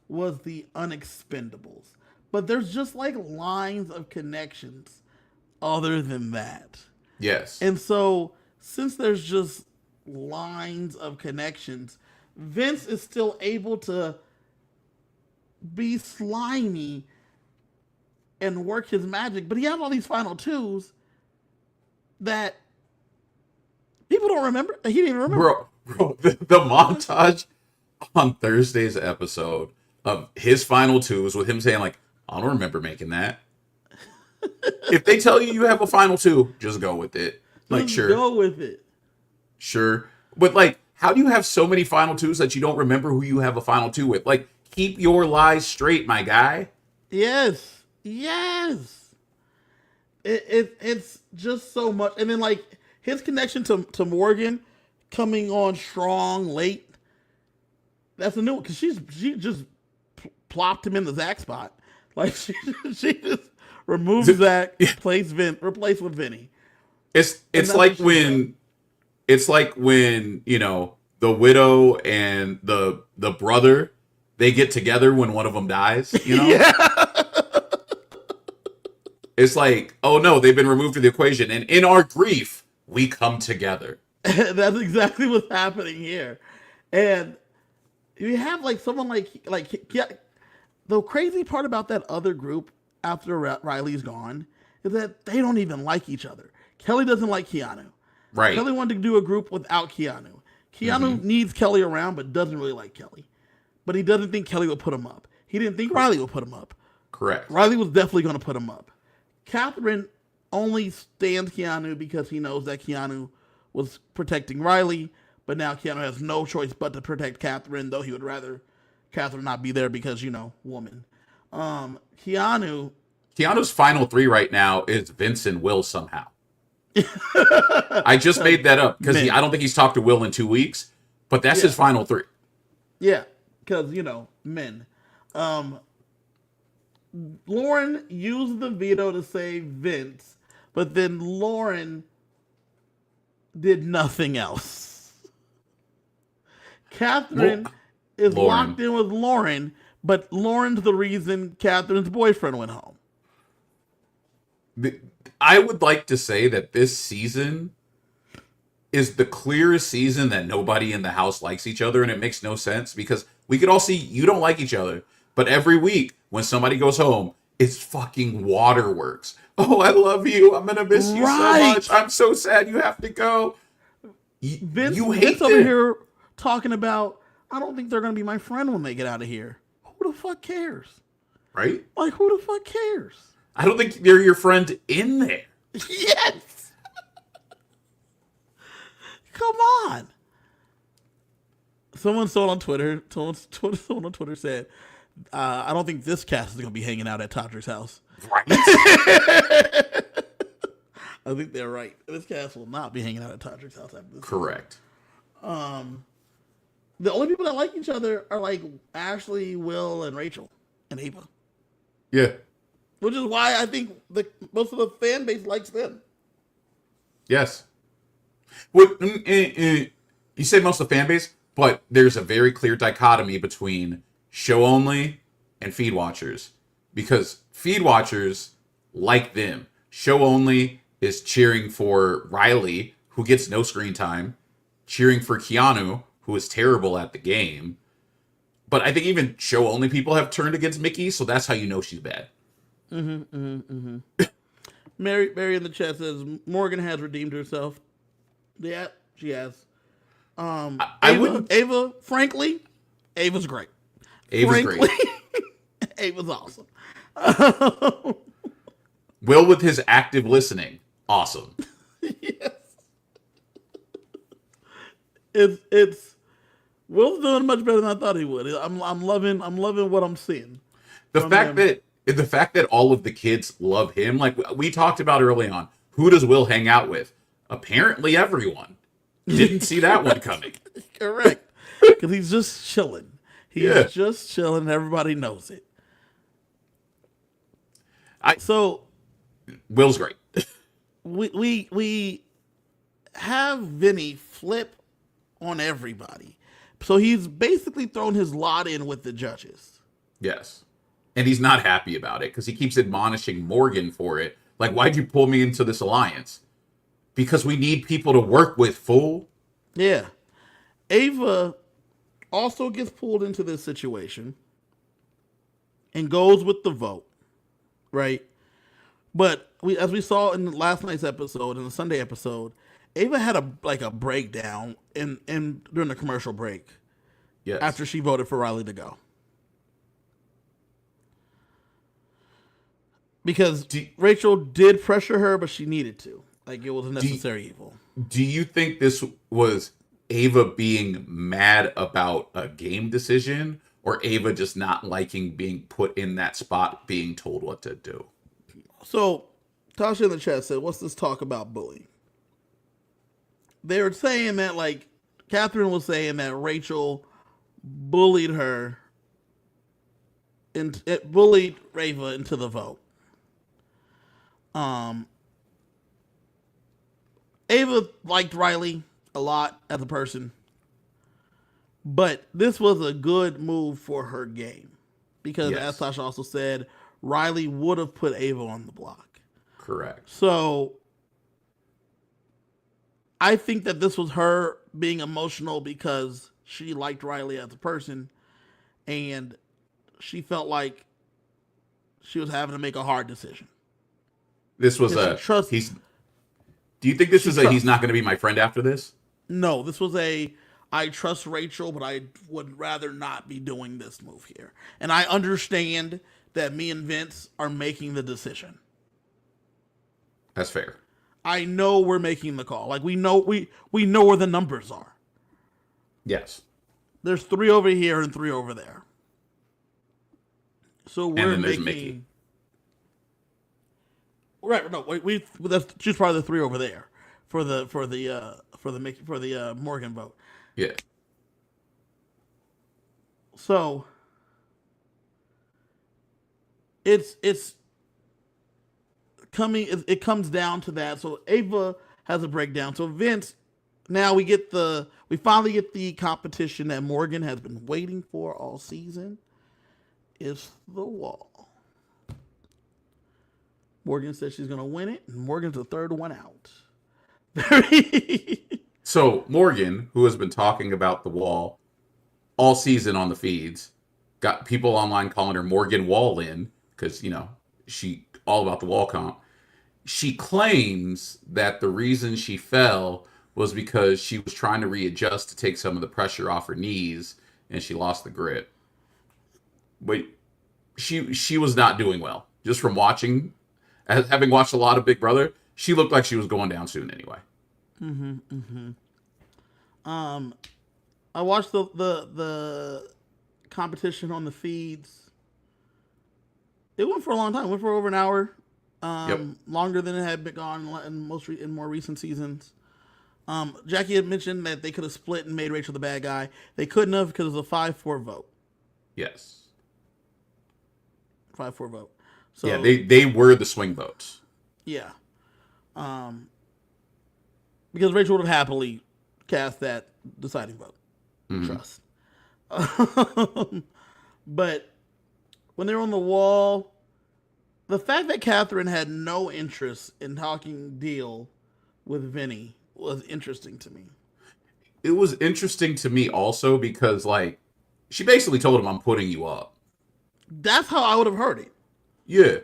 was the Unexpendables. But there's just like lines of connections other than that.
Yes.
And so, since there's just lines of connections, Vince is still able to be slimy and work his magic, but he has all these final twos that people don't remember. He didn't even remember.
Bro, the montage on Thursday's episode of his final twos with him saying like, "I don't remember making that." If they tell you have a final two, just go with it. Like,
Just
sure.
go with it.
Sure. But like, how do you have so many final twos that you don't remember who you have a final two with? Like, keep your lies straight, my guy.
Yes. Yes. It's just so much, and then like his connection to Morgan coming on strong late. That's a new one because she just plopped him in the Zach spot. Like she just removed Zach, replaced with Vinny,
It's
and
it's
that's what
like
she said.
when it's like when, the widow and the brother, they get together when one of them dies.
Yeah,
It's like, oh no, they've been removed from the equation, and in our grief, we come together.
that's exactly what's happening here, and you have like someone yeah, the crazy part about that other group after Riley's gone is that they don't even like each other. Kelly doesn't like Keanu.
Right.
Kelly wanted to do a group without Keanu. Keanu needs Kelly around, but doesn't really like Kelly. But he doesn't think Kelly would put him up. He didn't think Riley would put him up.
Correct.
Riley was definitely going to put him up. Catherine only stands Keanu because he knows that Keanu was protecting Riley, but now Keanu has no choice but to protect Catherine, though he would rather Catherine not be there because, woman. Keanu.
Keanu's final three right now is Vince and Will somehow. I just made that up because I don't think he's talked to Will in 2 weeks, but that's his final three.
Yeah, because, men. Lauren used the veto to save Vince, but then Lauren did nothing else. Catherine is locked in with Lauren, but Lauren's the reason Catherine's boyfriend went home.
I would like to say that this season is the clearest season that nobody in the house likes each other, and it makes no sense because we could all see you don't like each other, but every week when somebody goes home, it's fucking waterworks. Oh, I love you. I'm gonna miss you so much. I'm so sad you have to go.
Vince
Vince
over here talking about, I don't think they're gonna be my friend when they get out of here. Who the fuck cares?
Right?
Like, who the fuck cares?
I don't think they're your friend in there.
Yes. Come on. Someone on Twitter said, I don't think this cast is going to be hanging out at Todrick's house.
Right?
I think they're right. This cast will not be hanging out at Todrick's house after this.
Correct.
The only people that like each other are like Ashley, Will, and Rachel, and Ava.
Yeah.
Which is why I think most of the fan base likes them.
Yes. Well, you say most of the fan base, but there's a very clear dichotomy between show only and feed watchers. Because feed watchers like them. Show only is cheering for Riley, who gets no screen time, cheering for Keanu, who is terrible at the game. But I think even show only people have turned against Mickey, so that's how you know she's bad.
Mary in the chat says Morgan has redeemed herself. Yeah, she has. Ava, frankly, Ava's great.
Ava's great.
Ava's awesome.
Will with his active listening, awesome.
Yes. It's Will's doing much better than I thought he would. I'm loving what I'm seeing.
The fact that all of the kids love him, like we talked about early on, who does Will hang out with? Apparently everyone. Didn't see that one coming.
Correct. Because he's just chilling. He's just chilling. Everybody knows it. So
Will's great.
we have Vinny flip on everybody. So he's basically thrown his lot in with the judges.
Yes. And he's not happy about it because he keeps admonishing Morgan for it. Like, why'd you pull me into this alliance? Because we need people to work with, fool.
Yeah. Ava also gets pulled into this situation and goes with the vote, right? But as we saw in last night's episode, in the Sunday episode, Ava had a breakdown in during the commercial break.
Yes.
After she voted for Riley to go. Because Rachel did pressure her, but she needed to. Like, it was a necessary evil.
Do you think this was Ava being mad about a game decision? or Ava just not liking being put in that spot, being told what to do.
So, Tasha in the chat said, "What's this talk about bullying?" They were saying that, like, Catherine was saying that Rachel bullied her, and it bullied Ava into the vote. Ava liked Riley a lot as a person, but this was a good move for her game because, as
Yes,
Tasha also said, Riley would have put Ava on the block.
correct.
So I think that this was her being emotional because she liked Riley as a person and she felt like she was having to make a hard decision.
This was
Because she
a
trusts
he's. Do you think this
she
is a he's
trusts.
not going to be my friend after this?
No, this was a I trust Rachel, but I would rather not be doing this move here. And I understand that me and Vince are making the decision.
That's fair.
I know we're making the call. Like we know where the numbers are.
Yes,
There's 3 over here and 3 over there. So
and
we're
then there's
making
Mickey.
right. No, we that's she's probably the 3 over there for the Morgan vote.
Yeah.
So it's coming. It comes down to that. So Ava has a breakdown. So Vince, now we finally get the competition that Morgan has been waiting for all season. It's the wall. Morgan says she's gonna win it, and Morgan's the third one out.
So Morgan, who has been talking about the wall all season on the feeds, got people online calling her Morgan Wallin because she all about the wall comp. She claims that the reason she fell was because she was trying to readjust to take some of the pressure off her knees and she lost the grip. But she was not doing well. Just from watching, having watched a lot of Big Brother, she looked like she was going down soon anyway.
I watched the competition on the feeds. It went for a long time. It went for over an hour.
Yep.
Longer than it had been gone in more recent seasons. Jackie had mentioned that they could have split and made Rachel the bad guy. They couldn't have because it was a 5-4 vote.
Yes.
5-4 vote. So
Yeah, they were the swing votes.
yeah. Because Rachel would have happily cast that deciding vote. Trust. But when they were on the wall, the fact that Catherine had no interest in talking deal with Vinny was interesting to me.
It was interesting to me also because she basically told him I'm putting you up.
That's how I would have heard it.
Yeah.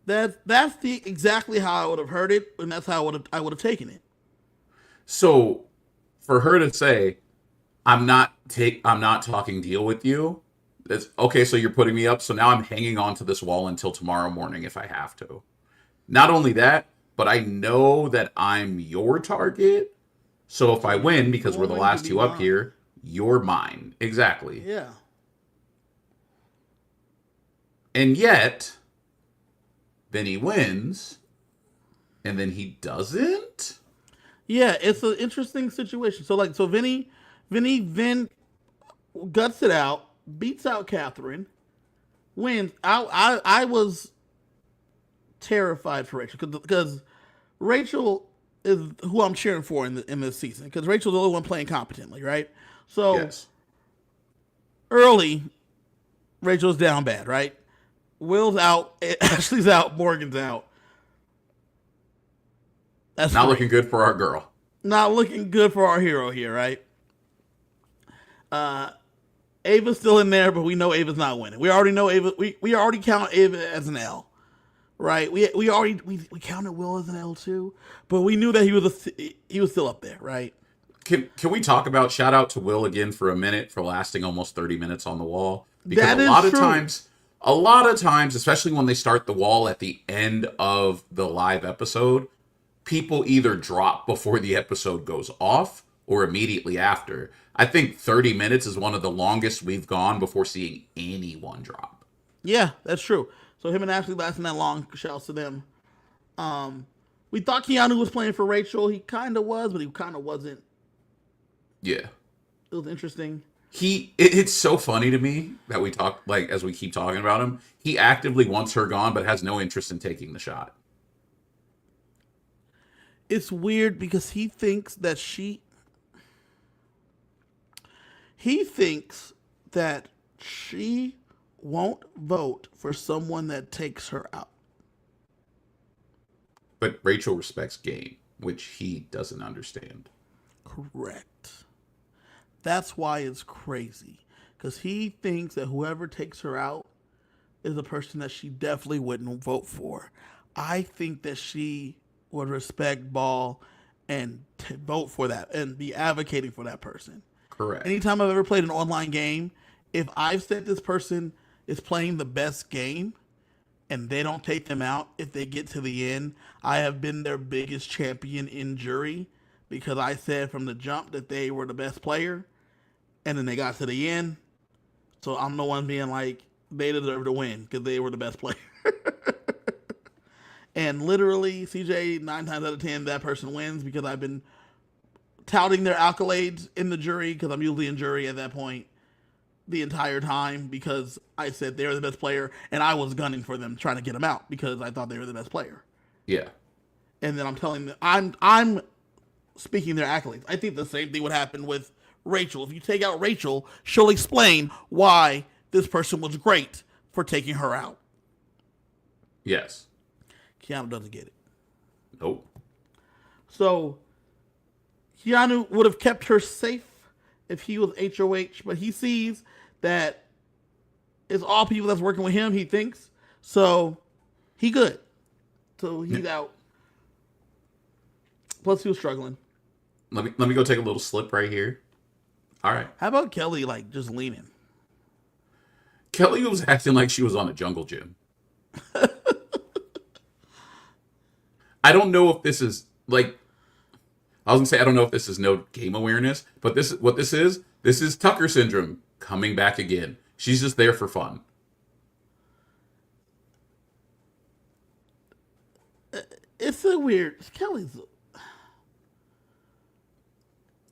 That's the exactly how I would have heard it, and that's how I would have taken it.
So for her to say, I'm not talking deal with you. That's okay, so you're putting me up, so now I'm hanging on to this wall until tomorrow morning if I have to. Not only that, but I know that I'm your target. So if I win, because we're the
Going to
last
be
2 up
mine.
here, you're mine. Exactly.
Yeah.
And yet, then he wins, and then he doesn't?
Yeah, it's an interesting situation. So Vinny then guts it out, beats out Catherine, wins. I was terrified for Rachel because Rachel is who I'm cheering for in this season because Rachel's the only one playing competently, right? So
Yes.
early, Rachel's down bad, right? Will's out, Ashley's out, Morgan's out. That's
Not
great.
looking good for our girl.
Not looking good for our hero here, right? Ava's still in there, but we know Ava's not winning. We already know Ava. We already count Ava as an L, right? We already counted Will as an L too, but we knew that he was still up there, right?
Can we talk about shout out to Will again for a minute for lasting almost 30 minutes on the wall? Because
That
a
is
lot of
true.
times, especially when they start the wall at the end of the live episode, people either drop before the episode goes off or immediately after. I think 30 minutes is one of the longest we've gone before seeing anyone drop.
Yeah, that's true. So him and Ashley lasting that long, shouts to them. We thought Keanu was playing for Rachel. He kind of was, but he kind of wasn't.
Yeah.
It was interesting.
It's so funny to me that we talk, like, as we keep talking about him, he actively wants her gone, but has no interest in taking the shot.
It's weird because he thinks that she won't vote for someone that takes her out.
But Rachel respects game, which he doesn't understand.
Correct. That's why it's crazy. Because he thinks that whoever takes her out is a person that she definitely wouldn't vote for. I think that she would respect Ball and vote for that and be advocating for that person.
Correct.
Anytime I've ever played an online game, if I've said this person is playing the best game and they don't take them out, if they get to the end, I have been their biggest champion in jury because I said from the jump that they were the best player, and then they got to the end. So I'm the one being like, they deserve to win because they were the best player. And literally, CJ, 9 times out of 10, that person wins because I've been touting their accolades in the jury, because I'm usually in jury at that point the entire time, because I said they were the best player and I was gunning for them, trying to get them out because I thought they were the best player.
Yeah.
And then I'm telling them, I'm speaking their accolades. I think the same thing would happen with Rachel. If you take out Rachel, she'll explain why this person was great for taking her out.
Yes.
Keanu doesn't get it.
Nope.
So Keanu would have kept her safe if he was HOH, but he sees that it's all people that's working with him, he thinks. So he good. So he's out. Plus he was struggling.
Let me go take a little slip right here. All right.
How about Kelly just leaning?
Kelly was acting like she was on a jungle gym. I don't know if this is like, I was gonna say I don't know if this is no game awareness, but this is Tucker syndrome coming back again. She's just there for fun.
It's a weird Kelly's.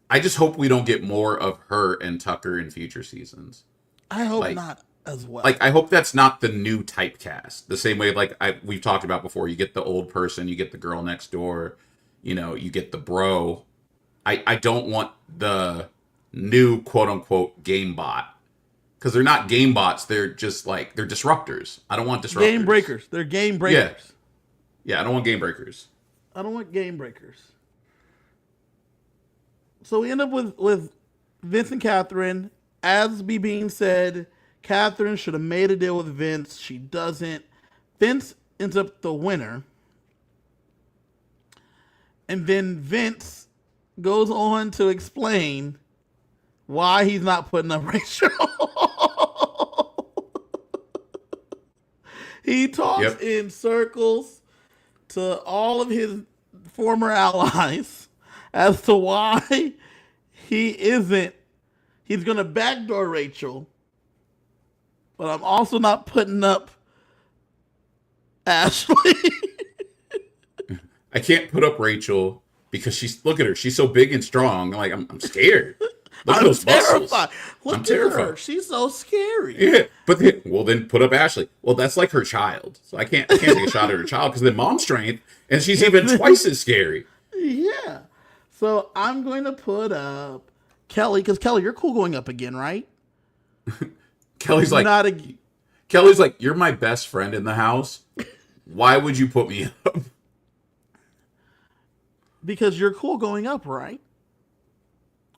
I just hope we don't get more of her and Tucker in future seasons.
I hope not as well.
Like, I hope that's not the new typecast. The same way, like, we've talked about before. You get the old person, you get the girl next door, you get the bro. I don't want the new quote-unquote game bot. Because they're not game bots. They're just, like, they're disruptors. I don't want disruptors.
Game breakers. They're game breakers.
Yeah, I don't want game breakers.
I don't want game breakers. So we end up with Vince and Catherine. As being said, Catherine should have made a deal with Vince. She doesn't. Vince ends up the winner. And then Vince goes on to explain why he's not putting up Rachel. He talks in circles to all of his former allies as to why he's going to backdoor Rachel, but I'm also not putting up Ashley.
I can't put up Rachel because look at her. She's so big and strong. Like, I'm scared. Look at those muscles.
Look at her. She's so scary.
Yeah, but then put up Ashley. Well, that's like her child. So I can't take a shot at her child because then mom's strength, and she's even twice as scary.
Yeah. So I'm going to put up Kelly, because Kelly, you're cool going up again, right?
Kelly's like, you're my best friend in the house. Why would you put me up?
Because you're cool going up, right?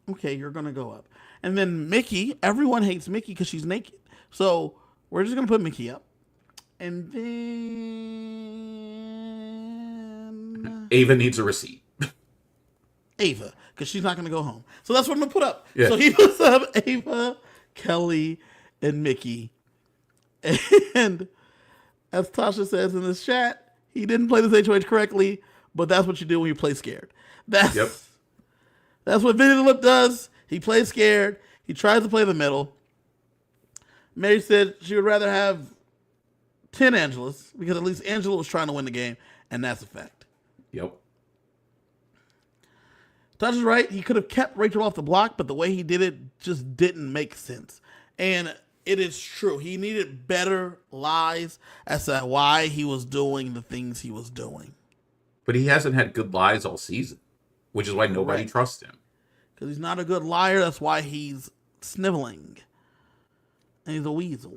Okay, you're going to go up. And then Mickey, everyone hates Mickey because she's naked. So we're just going to put Mickey up. And then
Ava needs a receipt.
Ava, because she's not going to go home. So that's what I'm going to put up.
Yeah.
So he puts up Ava, Kelly, and Mickey. And as Tasha says in this chat, he didn't play this HOH correctly, but that's what you do when you play scared. That's That's what Vinny the Lip does. He plays scared. He tries to play the middle. Mary said she would rather have 10 Angelas because at least Angela was trying to win the game, and that's a fact.
Yep.
Touch is right. He could have kept Rachel off the block, but the way he did it just didn't make sense. And it is true. He needed better lies as to why he was doing the things he was doing.
But he hasn't had good lies all season, which is why nobody trusts him.
Because he's not a good liar. That's why he's sniveling. And he's a weasel.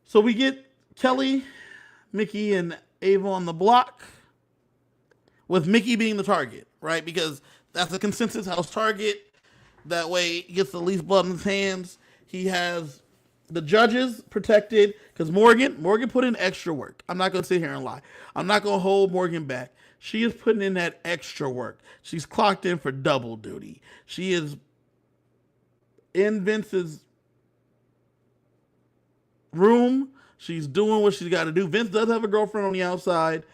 So we get Kelly, Mickey, and Ava on the block, with Mickey being the target, right? Because that's a consensus house target. That way he gets the least blood in his hands. He has the judges protected because Morgan put in extra work. I'm not going to sit here and lie. I'm not going to hold Morgan back. She is putting in that extra work. She's clocked in for double duty. She is in Vince's room. She's doing what she's got to do. Vince does have a girlfriend on the outside.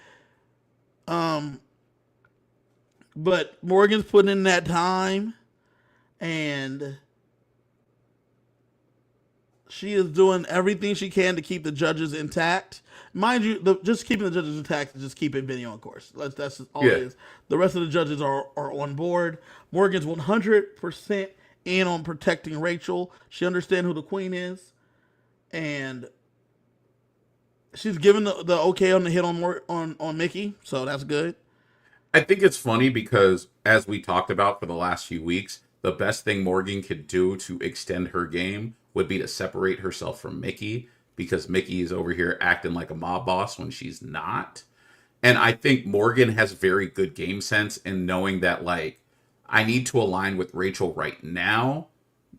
But Morgan's putting in that time, and she is doing everything she can to keep the judges intact. Mind you, just keeping the judges intact is just keeping Vinny on course. That's just all it is. The rest of the judges are on board. Morgan's 100% in on protecting Rachel. She understands who the queen is, and she's given the okay on the hit on Mickey, so that's good.
I think it's funny because, as we talked about for the last few weeks, the best thing Morgan could do to extend her game would be to separate herself from Mickey, because Mickey is over here acting like a mob boss when she's not. And I think Morgan has very good game sense in knowing that, like, I need to align with Rachel right now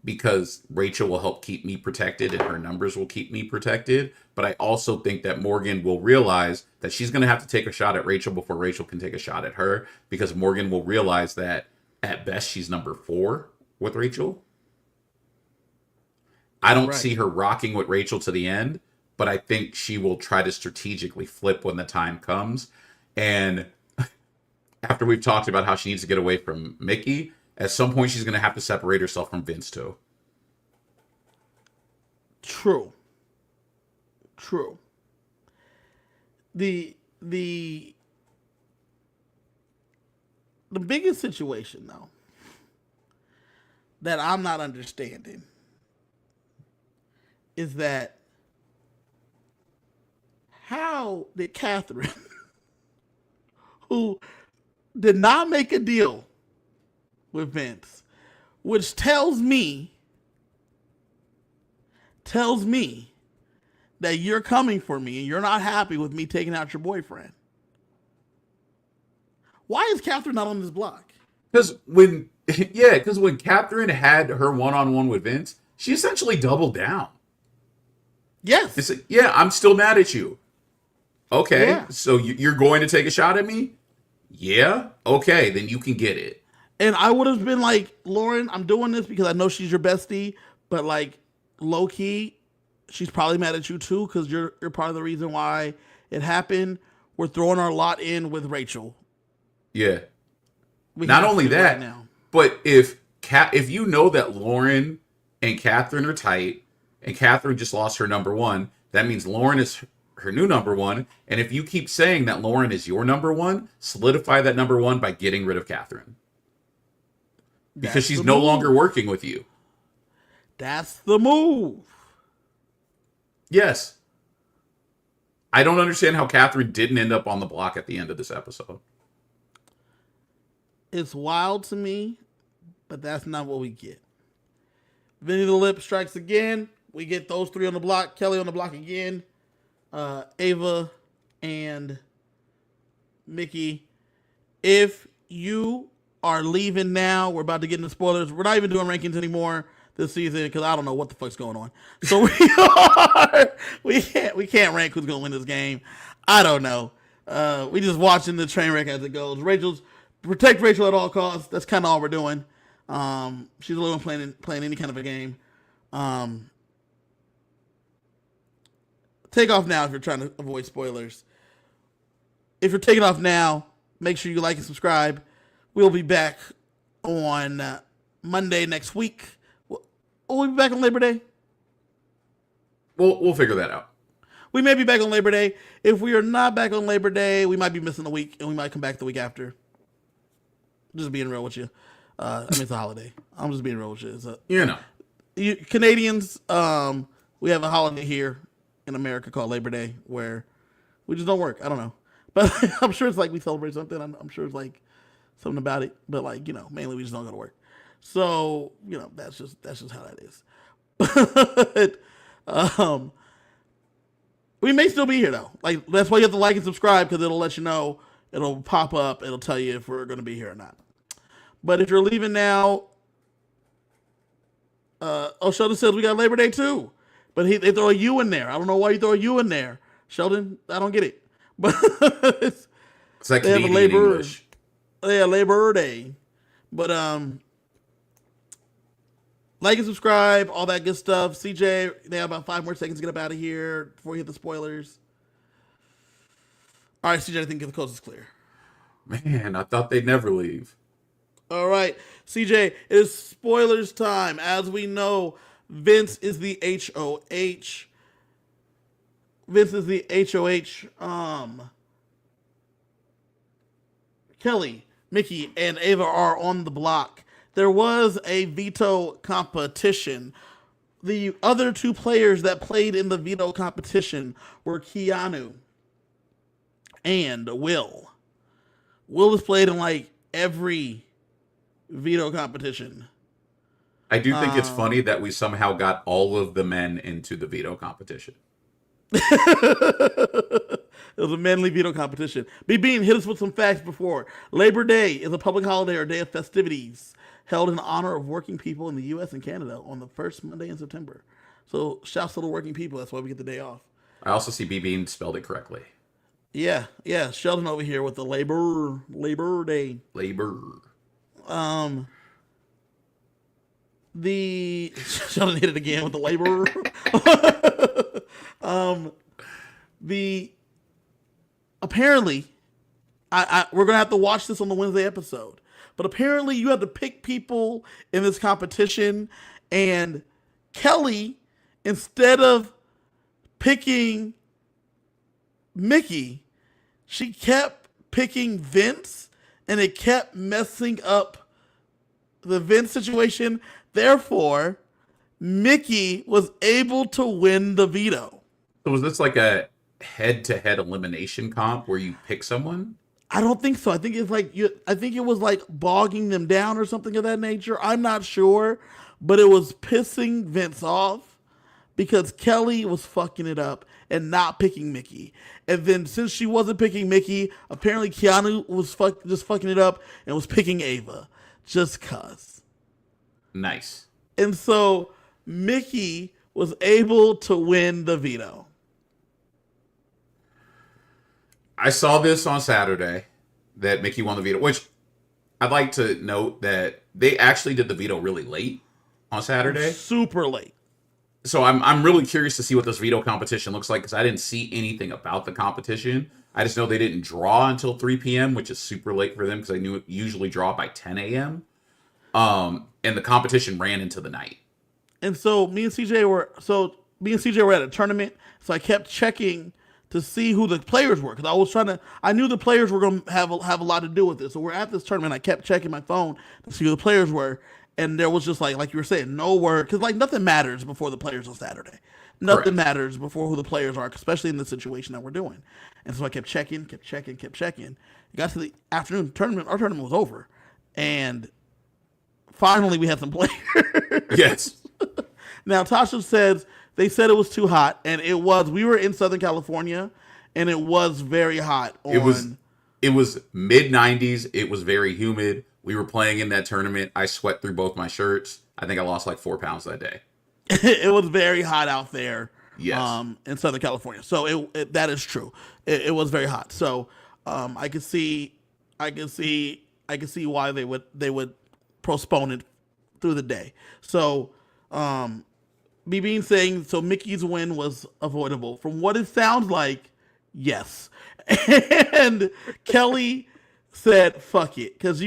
because Rachel will help keep me protected and her numbers will keep me protected. But I also think that Morgan will realize that she's going to have to take a shot at Rachel before Rachel can take a shot at her, because Morgan will realize that at best she's number 4 with Rachel. I don't see her rocking with Rachel to the end, but I think she will try to strategically flip when the time comes. And after we've talked about how she needs to get away from Mickey, at some point she's going to have to separate herself from Vince too.
True. The biggest situation, though, that I'm not understanding is that how did Catherine, who did not make a deal with Vince, which tells me that you're coming for me and you're not happy with me taking out your boyfriend. Why is Catherine not on this block?
Because when Catherine had her one-on-one with Vince, she essentially doubled down.
Yes.
It's like, yeah, I'm still mad at you. Okay, so you're going to take a shot at me? Yeah? Okay, then you can get it.
And I would have been like, Lauren, I'm doing this because I know she's your bestie, but like, low-key, she's probably mad at you too because you're part of the reason why it happened. We're throwing our lot in with Rachel.
Yeah. Not only that, right, but if you know that Lauren and Catherine are tight, and Catherine just lost her number 1, that means Lauren is her new number 1. And if you keep saying that Lauren is your number 1, solidify that number 1 by getting rid of Catherine. Because she's no longer working with you.
That's the move.
Yes. I don't understand how Catherine didn't end up on the block at the end of this episode.
It's wild to me, but that's not what we get. Vinny the Lip strikes again. We get those 3 on the block. Kelly on the block again. Ava and Mickey. If you are leaving now, we're about to get into spoilers. We're not even doing rankings anymore this season because I don't know what the fuck's going on. So we can't rank who's gonna win this game. I don't know. We just watching the train wreck as it goes. Protect Rachel at all costs. That's kind of all we're doing. She's the only one playing any kind of a game. Take off now if you're trying to avoid spoilers. If you're taking off now, make sure you like and subscribe. We'll be back on Monday next week. We'll be back on Labor Day.
We'll figure that out.
We may be back on Labor Day. If we are not back on Labor Day, we might be missing a week, and we might come back the week after. Just being real with you. It's a holiday. I'm just being real with you. Canadians, we have a holiday here in America called Labor Day where we just don't work. I don't know. But I'm sure it's like we celebrate something. I'm sure it's like something about it. But like, mainly we just don't go to work. So, that's just how that is. But we may still be here though. Like, that's why you have to like and subscribe, because it'll let you know. It'll pop up. It'll tell you if we're going to be here or not. But if you're leaving now, Sheldon says we got Labor Day too. But they throw a U in there. I don't know why you throw a U in there. Sheldon, I don't get it. But
it's like Canadian English.
Yeah, Labor Day. But like and subscribe, all that good stuff. CJ, they have about 5 more seconds to get up out of here before we hit the spoilers. All right, CJ, I think the coast is clear.
Man, I thought they'd never leave.
All right, CJ, it is spoilers time. As we know, Vince is the HOH. Kelly, Mickey, and Ava are on the block. There was a veto competition. The other 2 players that played in the veto competition were Keanu and Will. Will has played in like every veto competition.
I do think it's funny that we somehow got all of the men into the veto competition.
It was a manly veto competition. Bean, hit us with some facts before. Labor Day is a public holiday or day of festivities held in honor of working people in the U.S. and Canada on the first Monday in September. So shouts to the working people. That's why we get the day off.
I also see Bean spelled it correctly.
Yeah. Sheldon over here with the Labor Day.
Labor.
The Sheldon hit it again with the labor. Apparently, we're gonna have to watch this on the Wednesday episode. But apparently, you have to pick people in this competition, and Kelly, instead of picking Mickey, she kept picking Vince, and it kept messing up the Vince situation. Therefore, Mickey was able to win the veto.
So was this like a head-to-head elimination comp where you pick someone?
I don't think so. I think it's like I think it was like bogging them down or something of that nature. I'm not sure, but it was pissing Vince off because Kelly was fucking it up and not picking Mickey. And then since she wasn't picking Mickey, apparently Keanu was just fucking it up and was picking Ava just cuz.
Nice.
And so Mickey was able to win the veto.
I saw this on Saturday that Mickey won the veto, which I'd like to note that they actually did the veto really late on Saturday.
Super late.
So I'm really curious to see what this veto competition looks like because I didn't see anything about the competition. I just know they didn't draw until 3 p.m., which is super late for them because I knew it usually draw by 10 a.m. And the competition ran into the night. And
so me and CJ were at a tournament, so I kept checking to see who the players were because I knew the players were going to have a lot to do with it. So we're at this tournament. I kept checking my phone to see who the players were, and there was just like you were saying, no word because like nothing matters before the players on Saturday. Nothing
Correct.
matters before who the players are, especially in the situation that we're doing. And so I kept checking. It got to the afternoon tournament. Our tournament was over, and finally we had some players.
Yes.
Now Tasha says they said it was too hot, and it was. We were in Southern California, and it was very hot.
It was mid 90s. It was very humid. We were playing in that tournament. I sweat through both my shirts. I think I lost like 4 pounds that day.
It was very hot out there.
Yes.
In Southern California. So that is true. It was very hot. So I could see why they would postpone it through the day. So Bean saying so Mickey's win was avoidable. From what it sounds like, yes. And Kelly said fuck it because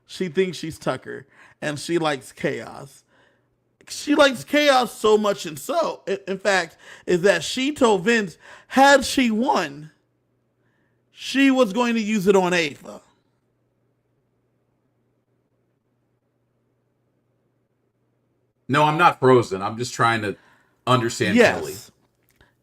She thinks she's Tucker, and she likes chaos. She likes chaos so much, and so, in fact, is that she told Vince, had she won, she was going to use it on Ava.
No, I'm not frozen. I'm just trying to understand Kelly.
Yes.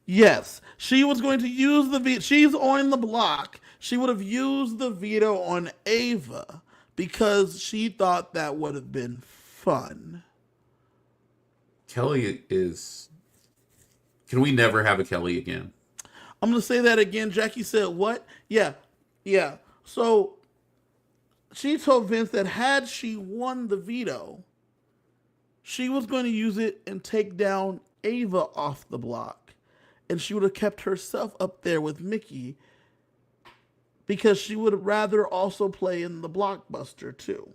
Yes. She was going to use the veto. She's on the block. She would have used the veto on Ava because she thought that would have been fun.
Kelly is. Can we never have a Kelly again?
I'm going to say that again. Jackie said, what? Yeah. Yeah. So she told Vince that had she won the veto, she was going to use it and take down Ava off the block. And she would have kept herself up there with Mickey because she would rather also play in the blockbuster too.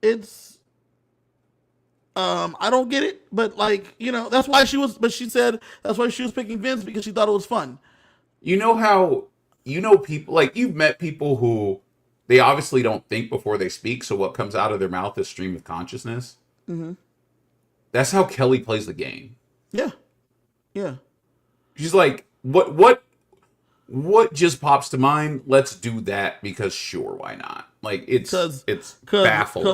It's I don't get it, but like, that's why she said that's why she was picking Vince, because she thought it was fun.
You know how people, like, you've met people who they obviously don't think before they speak, so what comes out of their mouth is stream of consciousness.
Mm-hmm.
That's how Kelly plays the game.
Yeah. Yeah.
She's like, what just pops to mind? Let's do that because sure, why not? Like, it's baffling.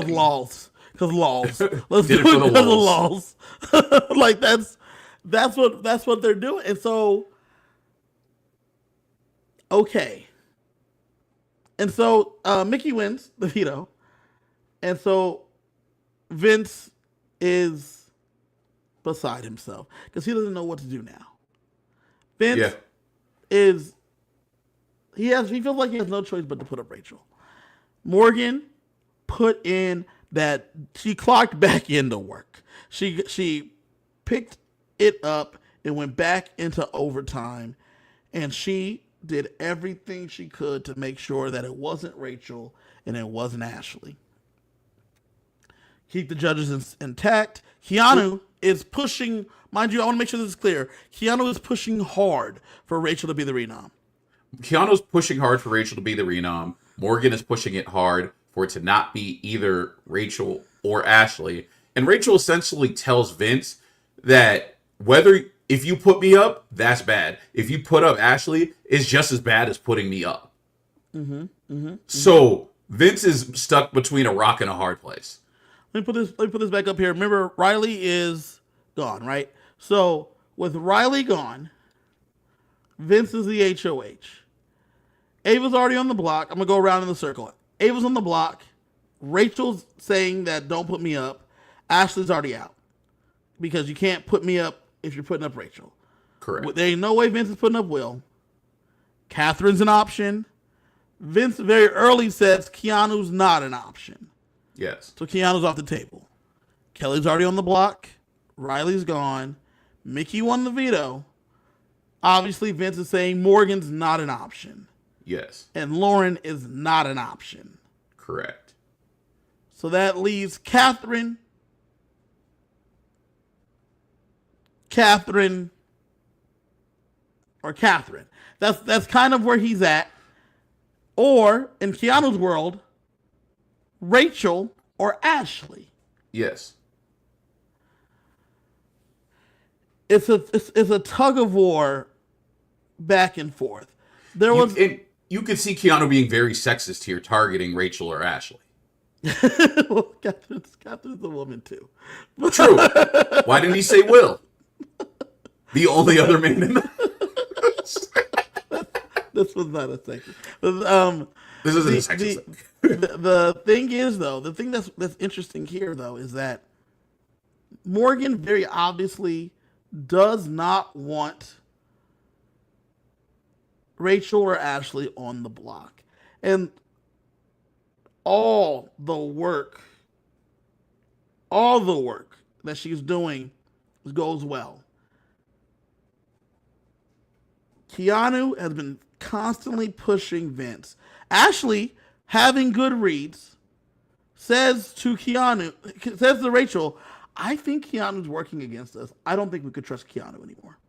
Cause laws. Let's
Did
do
it
it
for the
because of
lulz.
laws. Like that's what they're doing. And so, okay. And so Mickey wins the veto. And so Vince is beside himself because he doesn't know what to do now. Vince he feels like he has no choice but to put up Rachel. Morgan put in that she clocked back into work. She picked it up and went back into overtime, and she did everything she could to make sure that it wasn't Rachel and it wasn't Ashley. Keep the judges intact. Keanu is pushing, mind you, I want to make sure this is clear. Keanu is pushing hard for Rachel to be the renom.
Keanu's pushing hard for Rachel to be the renom. Morgan is pushing it hard for it to not be either Rachel or Ashley. And Rachel essentially tells Vince that if you put me up, that's bad. If you put up Ashley, it's just as bad as putting me up. So Vince is stuck between a rock and a hard place.
Let me put this back up here. Remember, Riley is gone, right? So with Riley gone, Vince is the HOH. Ava's already on the block. I'm gonna go around in the circle. Ava's on the block. Rachel's saying that don't put me up. Ashley's already out because you can't put me up if you're putting up Rachel.
Correct.
There ain't no way Vince is putting up Will. Catherine's an option. Vince very early says Keanu's not an option.
Yes.
So Keanu's off the table. Kelly's already on the block. Riley's gone. Mickey won the veto. Obviously, Vince is saying Morgan's not an option.
Yes.
And Lauren is not an option.
Correct.
So that leaves Catherine. That's kind of where he's at. Or, in Keanu's world, Rachel or Ashley.
Yes.
It's a tug of war back and forth.
You could see Keanu being very sexist here, targeting Rachel or Ashley.
Well, Catherine's a woman too.
True. Why didn't he say Will? The only other man in the...
This was not a second.
This isn't a second.
The thing is, though, the thing that's interesting here, though, is that Morgan very obviously does not want Rachel or Ashley on the block. And all the work that she's doing goes well. Keanu has been constantly pushing Vince. Ashley, having good reads, says to Rachel, I think Keanu's working against us. I don't think we could trust Keanu anymore.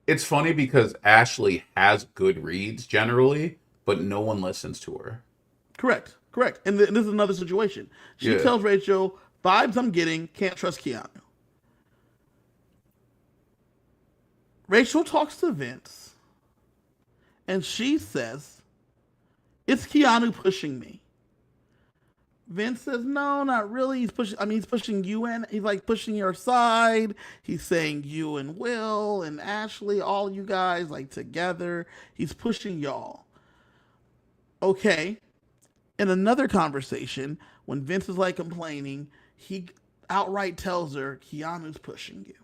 It's funny because Ashley has good reads generally, but no one listens to her.
Correct. Correct. And this is another situation. She
Yeah.
tells Rachel, vibes I'm getting, can't trust Keanu. Rachel talks to Vince, and she says, it's Keanu pushing me. Vince says, no, not really. He's pushing you in. He's like pushing your side. He's saying you and Will and Ashley, all you guys like together. He's pushing y'all. Okay. In another conversation, when Vince is like complaining, he outright tells her, Keanu's pushing you.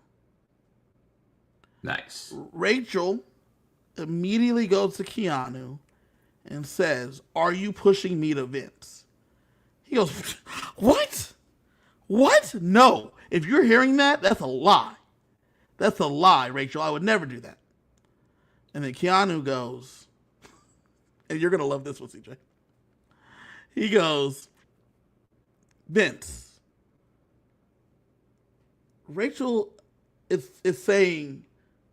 Nice.
Rachel immediately goes to Keanu and says, are you pushing me to Vince? He goes, what? What? No. If you're hearing that, that's a lie. That's a lie, Rachel. I would never do that. And then Keanu goes, and you're going to love this one, CJ. He goes, Vince, Rachel is saying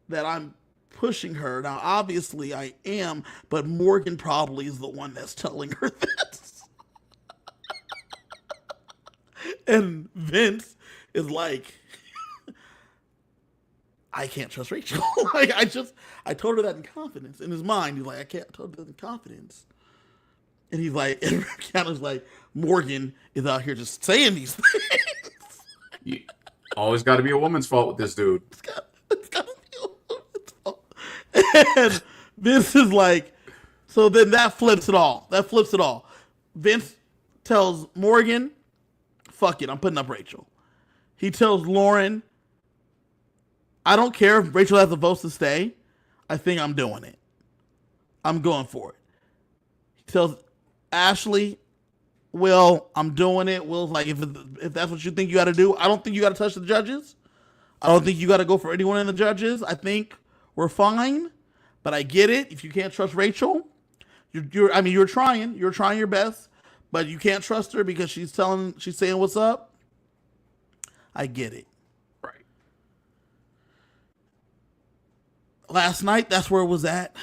that I'm pushing her. Now, obviously, I am, but Morgan probably is the one that's telling her this. And Vince is like, I can't trust Rachel. Like, I told her that in confidence. In his mind, he's like, I can't tell her that in confidence. And he's like, and Keanu's like, Morgan is out here just saying these things.
You always got to be a woman's fault with this dude.
It's got to be a woman's fault. And Vince is like, so then that flips it all. That flips it all. Vince tells Morgan, fuck it, I'm putting up Rachel. He tells Lauren, I don't care if Rachel has the votes to stay. I think I'm doing it. I'm going for it. He tells Ashley, Will, I'm doing it. Will's like, if that's what you think you got to do, I don't think you got to touch the judges. I don't think you got to go for anyone in the judges. I think we're fine, but I get it. If you can't trust Rachel, you're trying your best, but you can't trust her because she's saying what's up. I get it.
Right.
Last night, that's where it was at.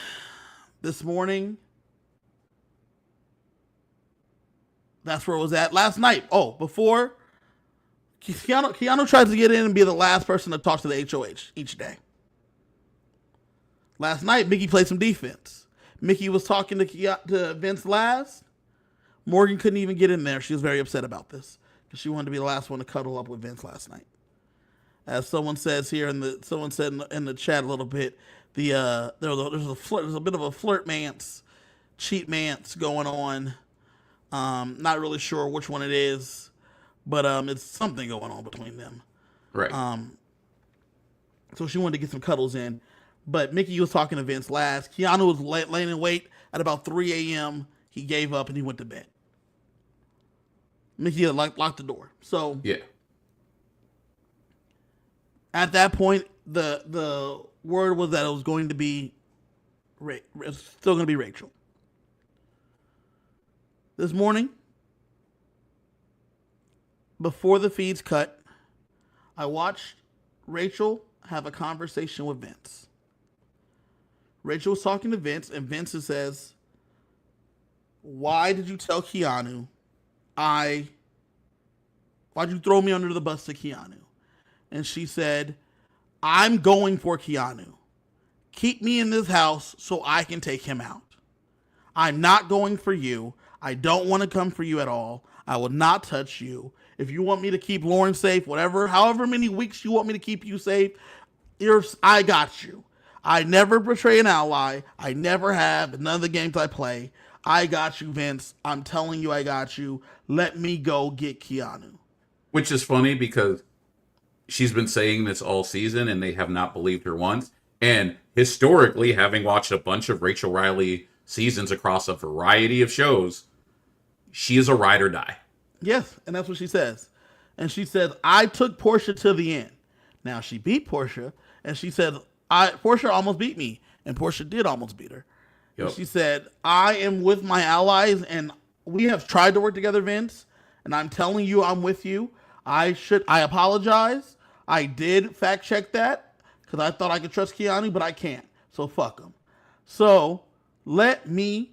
This morning, that's where it was at. Last night, before Keanu tries to get in and be the last person to talk to the HOH each day. Last night, Mickey played some defense. Mickey was talking to Vince last. Morgan couldn't even get in there. She was very upset about this because she wanted to be the last one to cuddle up with Vince last night. As someone says here someone said in the chat a little bit, there's a bit of a cheat mance going on. Not really sure which one it is, but it's something going on between them.
Right.
So she wanted to get some cuddles in. But Mickey was talking to Vince last. Keanu was laying in wait at about 3 a.m. He gave up and he went to bed. Mickey had locked the door. So
yeah.
At that point, the word was that it was going to be still going to be Rachel. This morning, before the feeds cut, I watched Rachel have a conversation with Vince. Rachel was talking to Vince, and Vince says, why did you tell Keanu why'd you throw me under the bus to Keanu? And she said, I'm going for Keanu. Keep me in this house so I can take him out. I'm not going for you. I don't want to come for you at all. I will not touch you. If you want me to keep Lauren safe, however many weeks you want me to keep you safe, I got you. I never betray an ally. I never have. None of the games I play. I got you, Vince. I'm telling you I got you. Let me go get Keanu.
Which is funny because she's been saying this all season and they have not believed her once. And historically, having watched a bunch of Rachel Riley seasons across a variety of shows, she is a ride or die.
Yes, and that's what she says. And she says, I took Portia to the end. Now, she beat Portia, and she said, Portia almost beat me, and Portia did almost beat her. Yep. She said, I am with my allies, and we have tried to work together, Vince, and I'm telling you I'm with you. I apologize. I did fact check that, because I thought I could trust Keanu, but I can't. So fuck him. So let me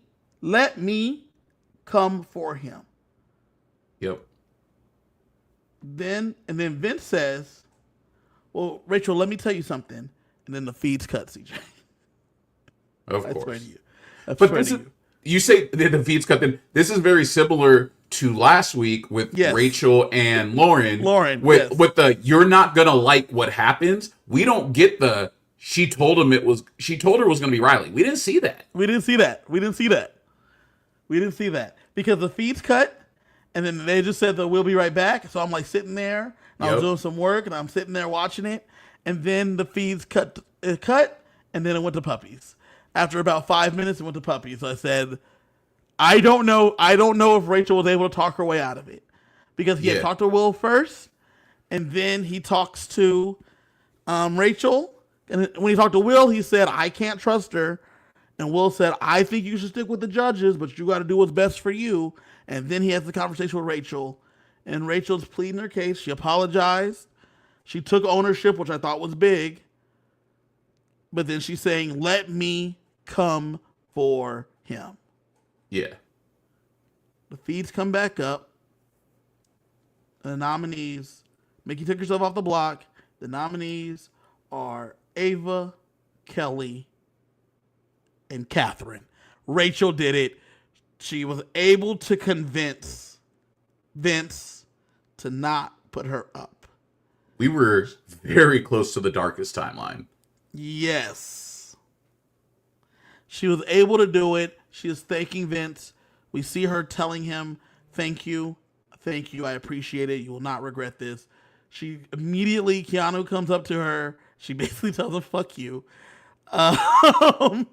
come for him.
Yep.
Then Vince says, "Well, Rachel, let me tell you something." And then the feeds cut, CJ.
Of
I
course.
swear to you.
But this is, you say the feeds cut in. This is very similar to last week with Rachel and Lauren. With the you're not gonna like what happens. We don't get the she told her it was gonna be Riley. We didn't see that.
We didn't see that because the feeds cut, and then they just said that we'll be right back. So I'm like sitting there, and I was doing some work, and I'm sitting there watching it, and then the feeds cut, and then it went to puppies. After about 5 minutes, it went to puppies. So I said, I don't know if Rachel was able to talk her way out of it because he had talked to Will first, and then he talks to Rachel. And when he talked to Will, he said, I can't trust her. And Will said, I think you should stick with the judges, but you got to do what's best for you. And then he has the conversation with Rachel. And Rachel's pleading her case. She apologized. She took ownership, which I thought was big. But then she's saying, let me come for him.
Yeah.
The feeds come back up. The nominees, Mickey took herself off the block. The nominees are Ava, Kelly, and Catherine. Rachel did it. She was able to convince Vince to not put her up.
We were very close to the darkest timeline.
Yes. She was able to do it. She is thanking Vince. We see her telling him, thank you. Thank you. I appreciate it. You will not regret this. She immediately, Keanu comes up to her. She basically tells him, fuck you. And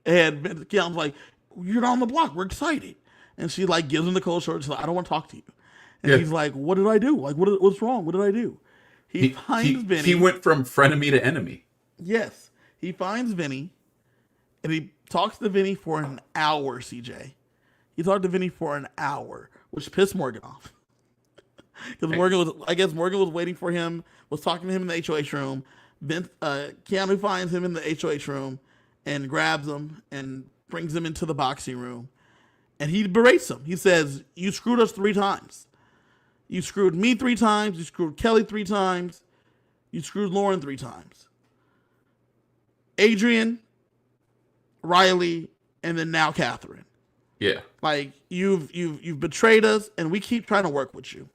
Keanu's like, you're on the block. We're excited. And she like gives him the cold shoulder. She's like, I don't want to talk to you. And he's like, what did I do? Like, what's wrong? What did I do? He finds Vinny.
He went from frenemy to enemy.
Yes. He finds Vinny. And he talks to Vinny for an hour, CJ. He talked to Vinny for an hour, which pissed Morgan off. Because Morgan was waiting for him, was talking to him in the HOH room. Keanu finds him in the HOH room and grabs him and brings him into the boxing room. And he berates him. He says, you screwed us 3 times. You screwed me 3 times. You screwed Kelly 3 times. You screwed Lauren 3 times. Adrian, Riley, and then now Catherine.
Yeah.
Like you've betrayed us, and we keep trying to work with you.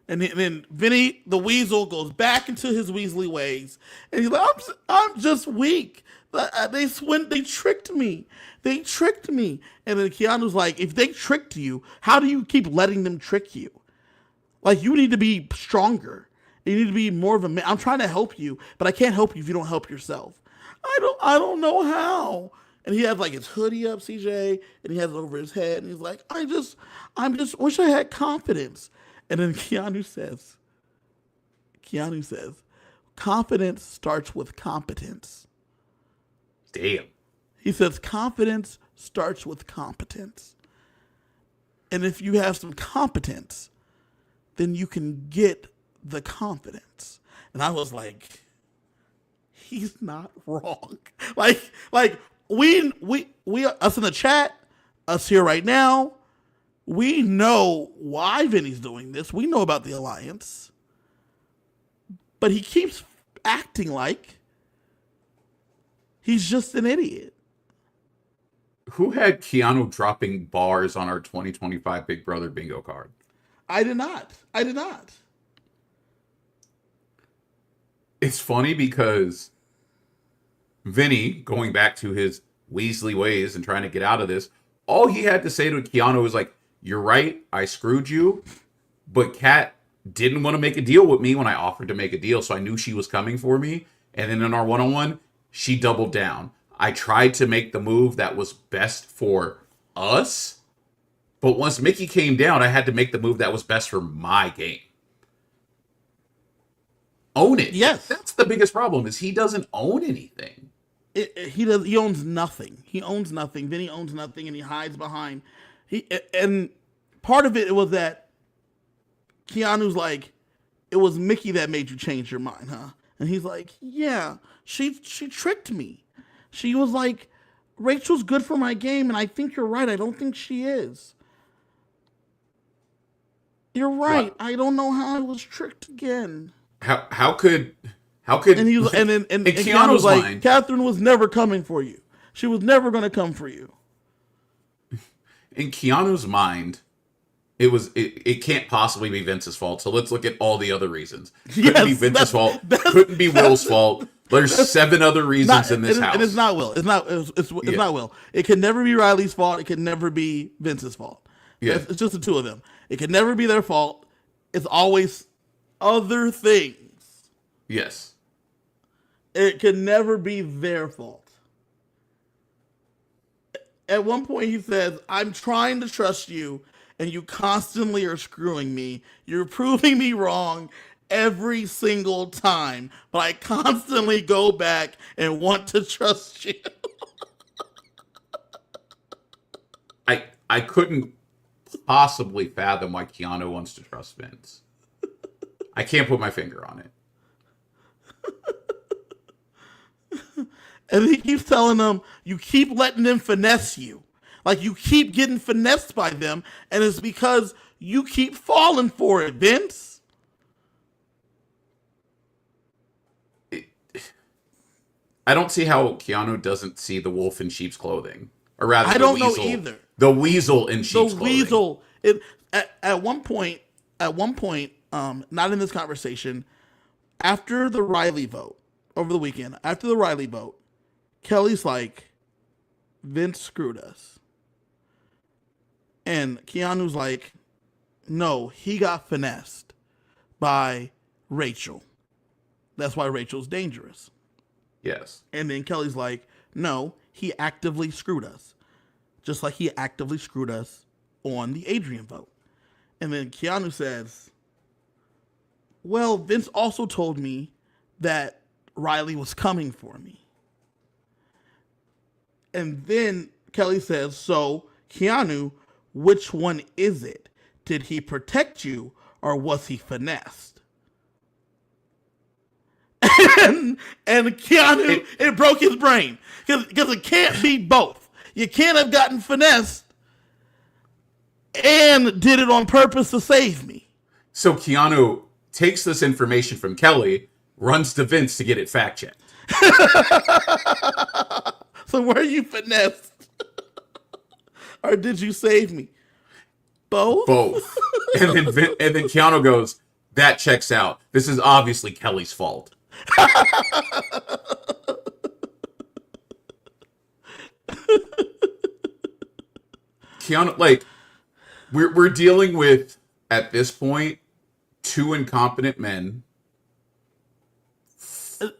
And then Vinny the Weasel goes back into his Weasley ways, and he's like, "I'm just weak. They tricked me. They tricked me." And then Keanu's like, "If they tricked you, how do you keep letting them trick you? Like you need to be stronger. You need to be more of a man. I'm trying to help you, but I can't help you if you don't help yourself. I don't know how." And he has like his hoodie up, CJ, and he has it over his head, and he's like, I just wish I had confidence. And then Keanu says, confidence starts with competence.
Damn.
He says, confidence starts with competence. And if you have some competence, then you can get the confidence. And I was like, he's not wrong. Like we us in the chat, us here right now, we know why Vinny's doing this. We know about the alliance. But he keeps acting like he's just an idiot.
Who had Keanu dropping bars on our 2025 Big Brother bingo card?
I did not.
It's funny because Vinny, going back to his Weasley ways and trying to get out of this, all he had to say to Keanu was like, you're right, I screwed you, but Kat didn't want to make a deal with me when I offered to make a deal, so I knew she was coming for me. And then in our one-on-one, she doubled down. I tried to make the move that was best for us, but once Mickey came down, I had to make the move that was best for my game. Own it.
Yes.
That's the biggest problem, is he doesn't own anything.
He owns nothing. Vinny owns nothing, and he hides behind. And part of it was that Keanu's like, it was Mickey that made you change your mind, huh? And he's like, yeah, she tricked me. She was like, Rachel's good for my game, and I think you're right. I don't think she is. You're right.
What?
I don't know how I was tricked again.
How could
And he was,
like,
and
in
Keanu was
Keanu's
like,
mind,
Catherine was never coming for you. She was never going to come for you.
in Keanu's mind, it can't possibly be Vince's fault. So let's look at all the other reasons. Couldn't be Vince's fault. Couldn't be Will's fault. There's 7 other reasons in this house.
And it's not Will. It's not Will. It can never be Riley's fault. It can never be Vince's fault.
Yeah.
It's just the two of them. It can never be their fault. It's always other things.
Yes.
It can never be their fault. At one point he says, I'm trying to trust you, and you constantly are screwing me. You're proving me wrong every single time, but I constantly go back and want to trust you.
I couldn't possibly fathom why Keanu wants to trust Vince. I can't put my finger on it.
And he keeps telling them, you keep letting them finesse you. Like, you keep getting finessed by them, and it's because you keep falling for it, Vince.
I don't see how Keanu doesn't see the wolf in sheep's clothing. Or rather,
I
the
don't know
weasel,
either.
The weasel in sheep's
The
clothing.
weasel. At one point, not in this conversation, after the Riley vote, over the weekend, after the Riley vote, Kelly's like, Vince screwed us. And Keanu's like, no, he got finessed by Rachel. That's why Rachel's dangerous.
Yes.
And then Kelly's like, no, he actively screwed us. Just like he actively screwed us on the Adrian vote. And then Keanu says, well, Vince also told me that Riley was coming for me. And then Kelly says, so, Keanu, which one is it? Did he protect you, or was he finessed? And Keanu, it broke his brain. Because it can't be both. You can't have gotten finessed and did it on purpose to save me.
So Keanu takes this information from Kelly, runs to Vince to get it fact-checked.
So were you finessed? Or did you save me? Both?
Both. And then Keanu goes, that checks out. This is obviously Kelly's fault. Keanu, like, we're dealing with, at this point, 2 incompetent men,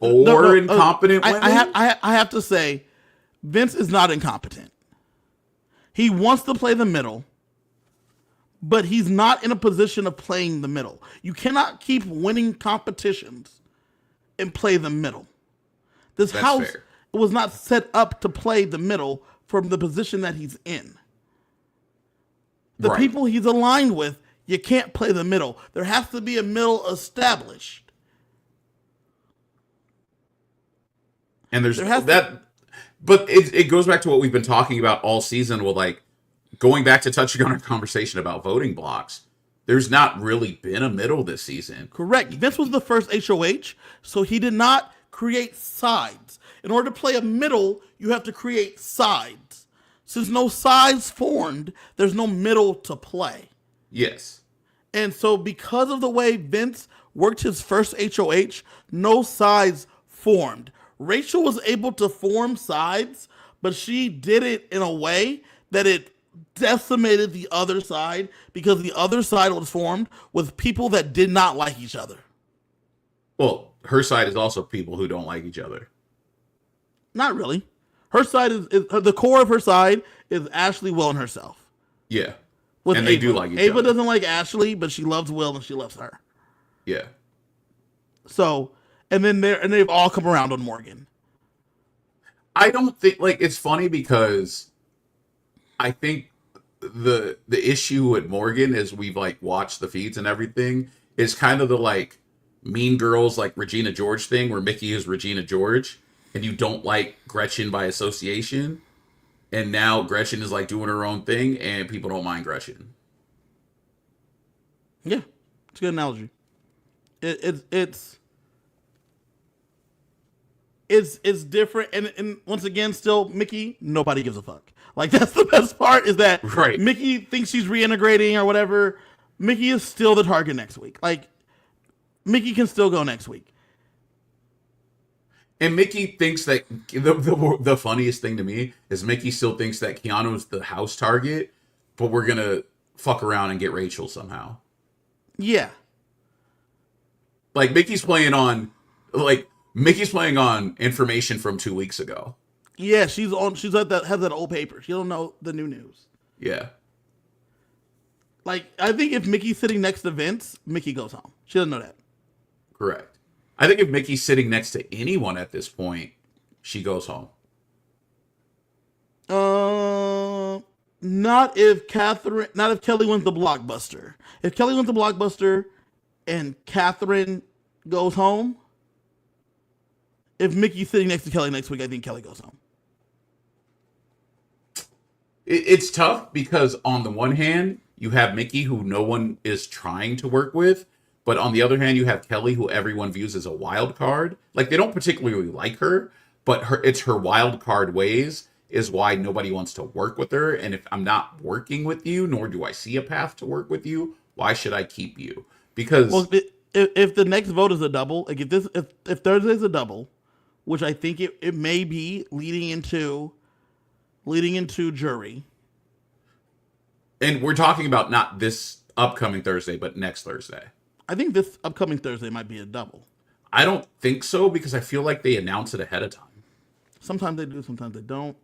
4 incompetent women.
I have to say, Vince is not incompetent. He wants to play the middle, but he's not in a position of playing the middle. You cannot keep winning competitions and play the middle. This
That's
house
fair.
was not set up to play the middle from the position that he's in. The
Right.
people he's aligned with, you can't play the middle. There has to be a middle established.
And there's
There has to-
that, but it goes back to what we've been talking about all season with, like, going back to touching on our conversation about voting blocks. There's not really been a middle this season.
Correct. Vince was the first HOH, so he did not create sides. In order to play a middle, you have to create sides. Since no sides formed, there's no middle to play.
Yes.
And so because of the way Vince worked his first HOH, no sides formed. Rachel was able to form sides, but she did it in a way that it decimated the other side, because the other side was formed with people that did not like each other.
Well, her side is also people who don't like each other.
Not really. Her side is the core of her side is Ashley, Will, and herself.
Yeah.
With
And they
Ava.
do like each
Ava
other.
doesn't like Ashley, but she loves Will and she loves her.
Yeah.
So, and then they've all come around on Morgan.
I don't think, like, it's funny because I think the issue with Morgan, as we've, like, watched the feeds and everything, is kind of the like Mean Girls like Regina George thing where Mickey is Regina George and you don't like Gretchen by association. And now Gretchen is like doing her own thing and people don't mind Gretchen.
Yeah, it's a good analogy. It's it's different, and once again, still Mickey. Nobody gives a fuck. Like that's the best part is that
Right.
Mickey thinks she's reintegrating or whatever. Mickey is still the target next week. Like Mickey can still go next week.
And Mickey thinks that the funniest thing to me is Mickey still thinks that Keanu's the house target, but we're gonna fuck around and get Rachel somehow.
Yeah,
Like Mickey's playing on information from 2 weeks ago.
yeah. She's on. She's at that has that old paper. She don't know the new news.
Yeah.
Like I think if Mickey's sitting next to Vince, Mickey goes home. She doesn't know that.
Correct. I think if Mickey's sitting next to anyone at this point, she goes home.
Not if Catherine. Not if Kelly wins the blockbuster. If Kelly wins the blockbuster, and Catherine goes home. If Mickey's sitting next to Kelly next week, I think Kelly goes home.
It's tough because on the one hand, you have Mickey who no one is trying to work with, but on the other hand, you have Kelly who everyone views as a wild card. Like they don't particularly like her, but it's her wild card ways is why nobody wants to work with her. And if I'm not working with you, nor do I see a path to work with you, why should I keep you? Because
Well, if the next vote is a double, like if Thursday's a double, which I think it may be leading into jury.
and we're talking about not this upcoming Thursday, but next Thursday.
I think this upcoming Thursday might be a double.
I don't think so because I feel like they announce it ahead of time.
Sometimes they do, sometimes they don't.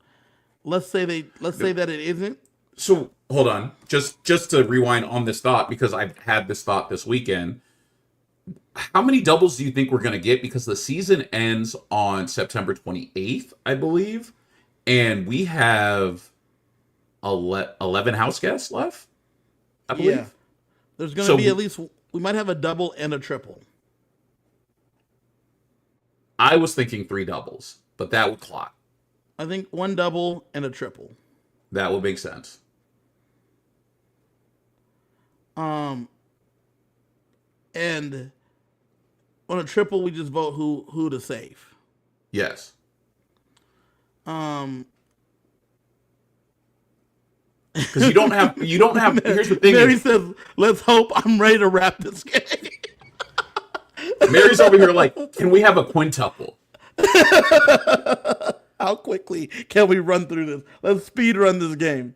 Let's say that it isn't.
So hold on, just to rewind on this thought because I've had this thought this weekend. How many doubles do you think we're going to get? Because the season ends on September 28th, I believe, and we have 11 house guests left. I believe.
Yeah. There's going to
So
be at least we might have a double and a triple.
I was thinking 3 doubles, but that would clock.
I think one double and a triple.
That would make sense.
And on a triple, we just vote who to save.
Yes.
Um,
Because you don't have. Here's the thing:
Mary says, "Let's hope I'm ready to wrap this game."
Mary's over here like, can we have a quintuple?
How quickly can we run through this? Let's speed run this game.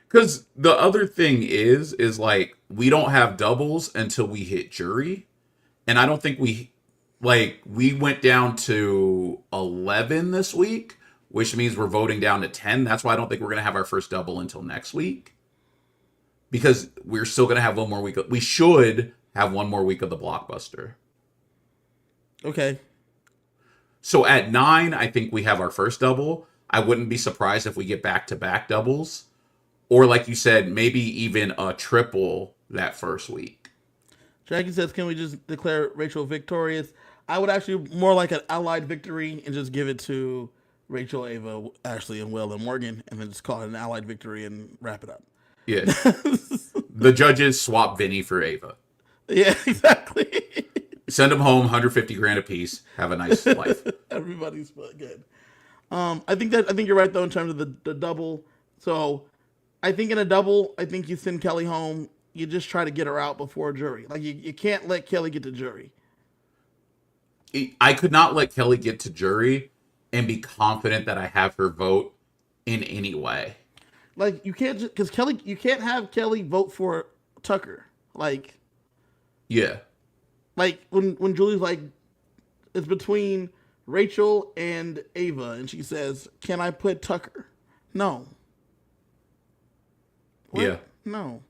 Because the other thing is like we don't have doubles until we hit jury, and I don't think we went down to 11 this week, which means we're voting down to 10. That's why I don't think we're gonna have our first double until next week, because we're still gonna have one more week. We should have one more week of the blockbuster.
Okay.
So at 9, I think we have our first double. I wouldn't be surprised if we get back-to-back doubles. Or like you said, maybe even a triple that first week.
Jackie says, "Can we just declare Rachel victorious?" I would actually more like an allied victory and just give it to Rachel, Ava, Ashley, and Will and Morgan, and then just call it an allied victory and wrap it up.
Yeah. The judges swap Vinny for Ava.
Yeah, exactly.
Send them home, 150 grand a piece. Have a nice life.
Everybody's good. I think you're right though in terms of the double. So I think in a double, I think you send Kelly home. You just try to get her out before jury. Like you can't let Kelly get to jury.
I could not let Kelly get to jury and be confident that I have her vote in any way.
Like you can't just because Kelly, you can't have Kelly vote for Tucker.
Yeah.
Like when Julie's like, it's between Rachel and Ava, and she says, "Can I put Tucker?" No. What?
Yeah.
No.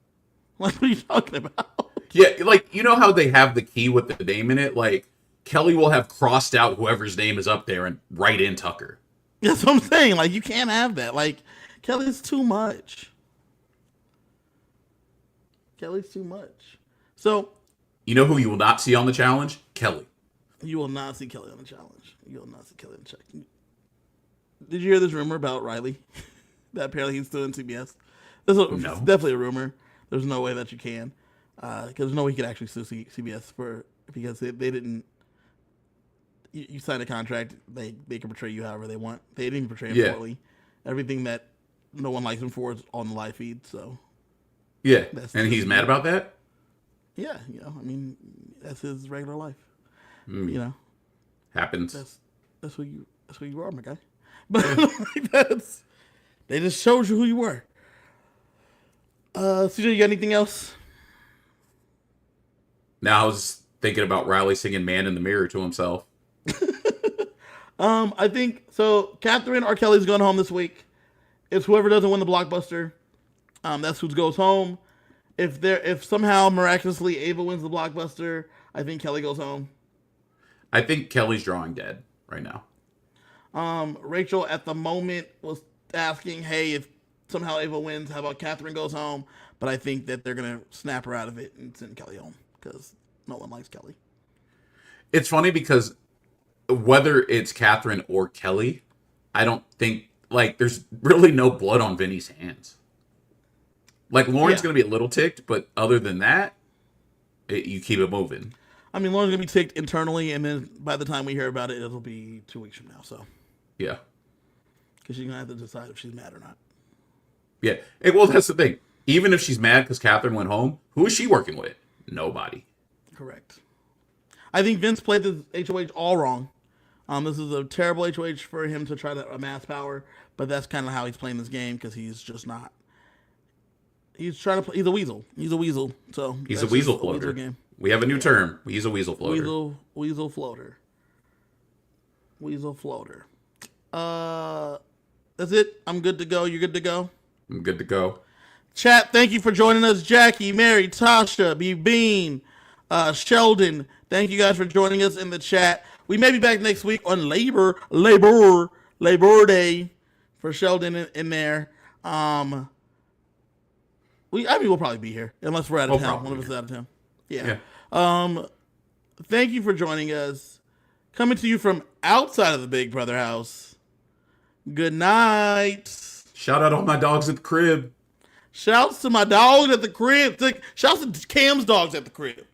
Like, what are you talking about?
Yeah, like, you know how they have the key with the name in it? Like, Kelly will have crossed out whoever's name is up there and write in Tucker.
That's what I'm saying. Like, you can't have that. Like, Kelly's too much. Kelly's too much. So,
You know who you will not see on the challenge? Kelly.
You will not see Kelly on the challenge. You will not see Kelly on the challenge. Did you hear this rumor about Riley? That apparently he's still in CBS. This is
No.
definitely a rumor. There's no way that you can, because there's no way you could actually sue CBS because they didn't. You sign a contract, they can portray you however they want. They didn't portray him poorly. Everything that no one likes him for is on the live feed. So
Yeah, and he's mad about that?
yeah, I mean, that's his regular life. You know,
Happens.
that's who you are, my guy. But they just showed you who you were. CJ, you got anything else?
Now I was thinking about Riley singing "Man in the Mirror" to himself.
I think so. Catherine or Kelly's going home this week. It's whoever doesn't win the blockbuster. That's who goes home. If somehow miraculously Ava wins the blockbuster, I think Kelly goes home.
I think Kelly's drawing dead right now.
Rachel at the moment was asking, hey, if somehow Ava wins, how about Catherine goes home? But I think that they're going to snap her out of it and send Kelly home because no one likes Kelly.
It's funny because whether it's Catherine or Kelly, I don't think, like, there's really no blood on Vinny's hands. Like, Lauren's going to be a little ticked, but other than that, you keep it moving.
I mean, Lauren's going to be ticked internally, and then by the time we hear about it, it'll be 2 weeks from now. So,
Yeah.
because she's going to have to decide if she's mad or not.
Yeah. Well, that's the thing. Even if she's mad because Catherine went home, who is she working with? Nobody.
Correct. I think Vince played this HOH all wrong. This is a terrible HOH for him to try to amass power, but that's kind of how he's playing this game because he's just not. He's trying to play. He's a weasel. He's a weasel. So
He's a weasel floater.
Weasel game.
We have a new term. He's a weasel floater.
Weasel floater. Weasel floater. That's it. I'm good to go. You're good to go.
I'm good to go.
Chat, thank you for joining us. Jackie, Mary, Tasha, B. Bean, Sheldon. Thank you guys for joining us in the chat. We may be back next week on Labor Day for Sheldon in there. We'll probably be here unless we're out of town. One of us is out of town. Yeah. Thank you for joining us. Coming to you from outside of the Big Brother house. Good night.
Shout out all my dogs at the crib.
Shouts to my dogs at the crib. Shouts to Cam's dogs at the crib.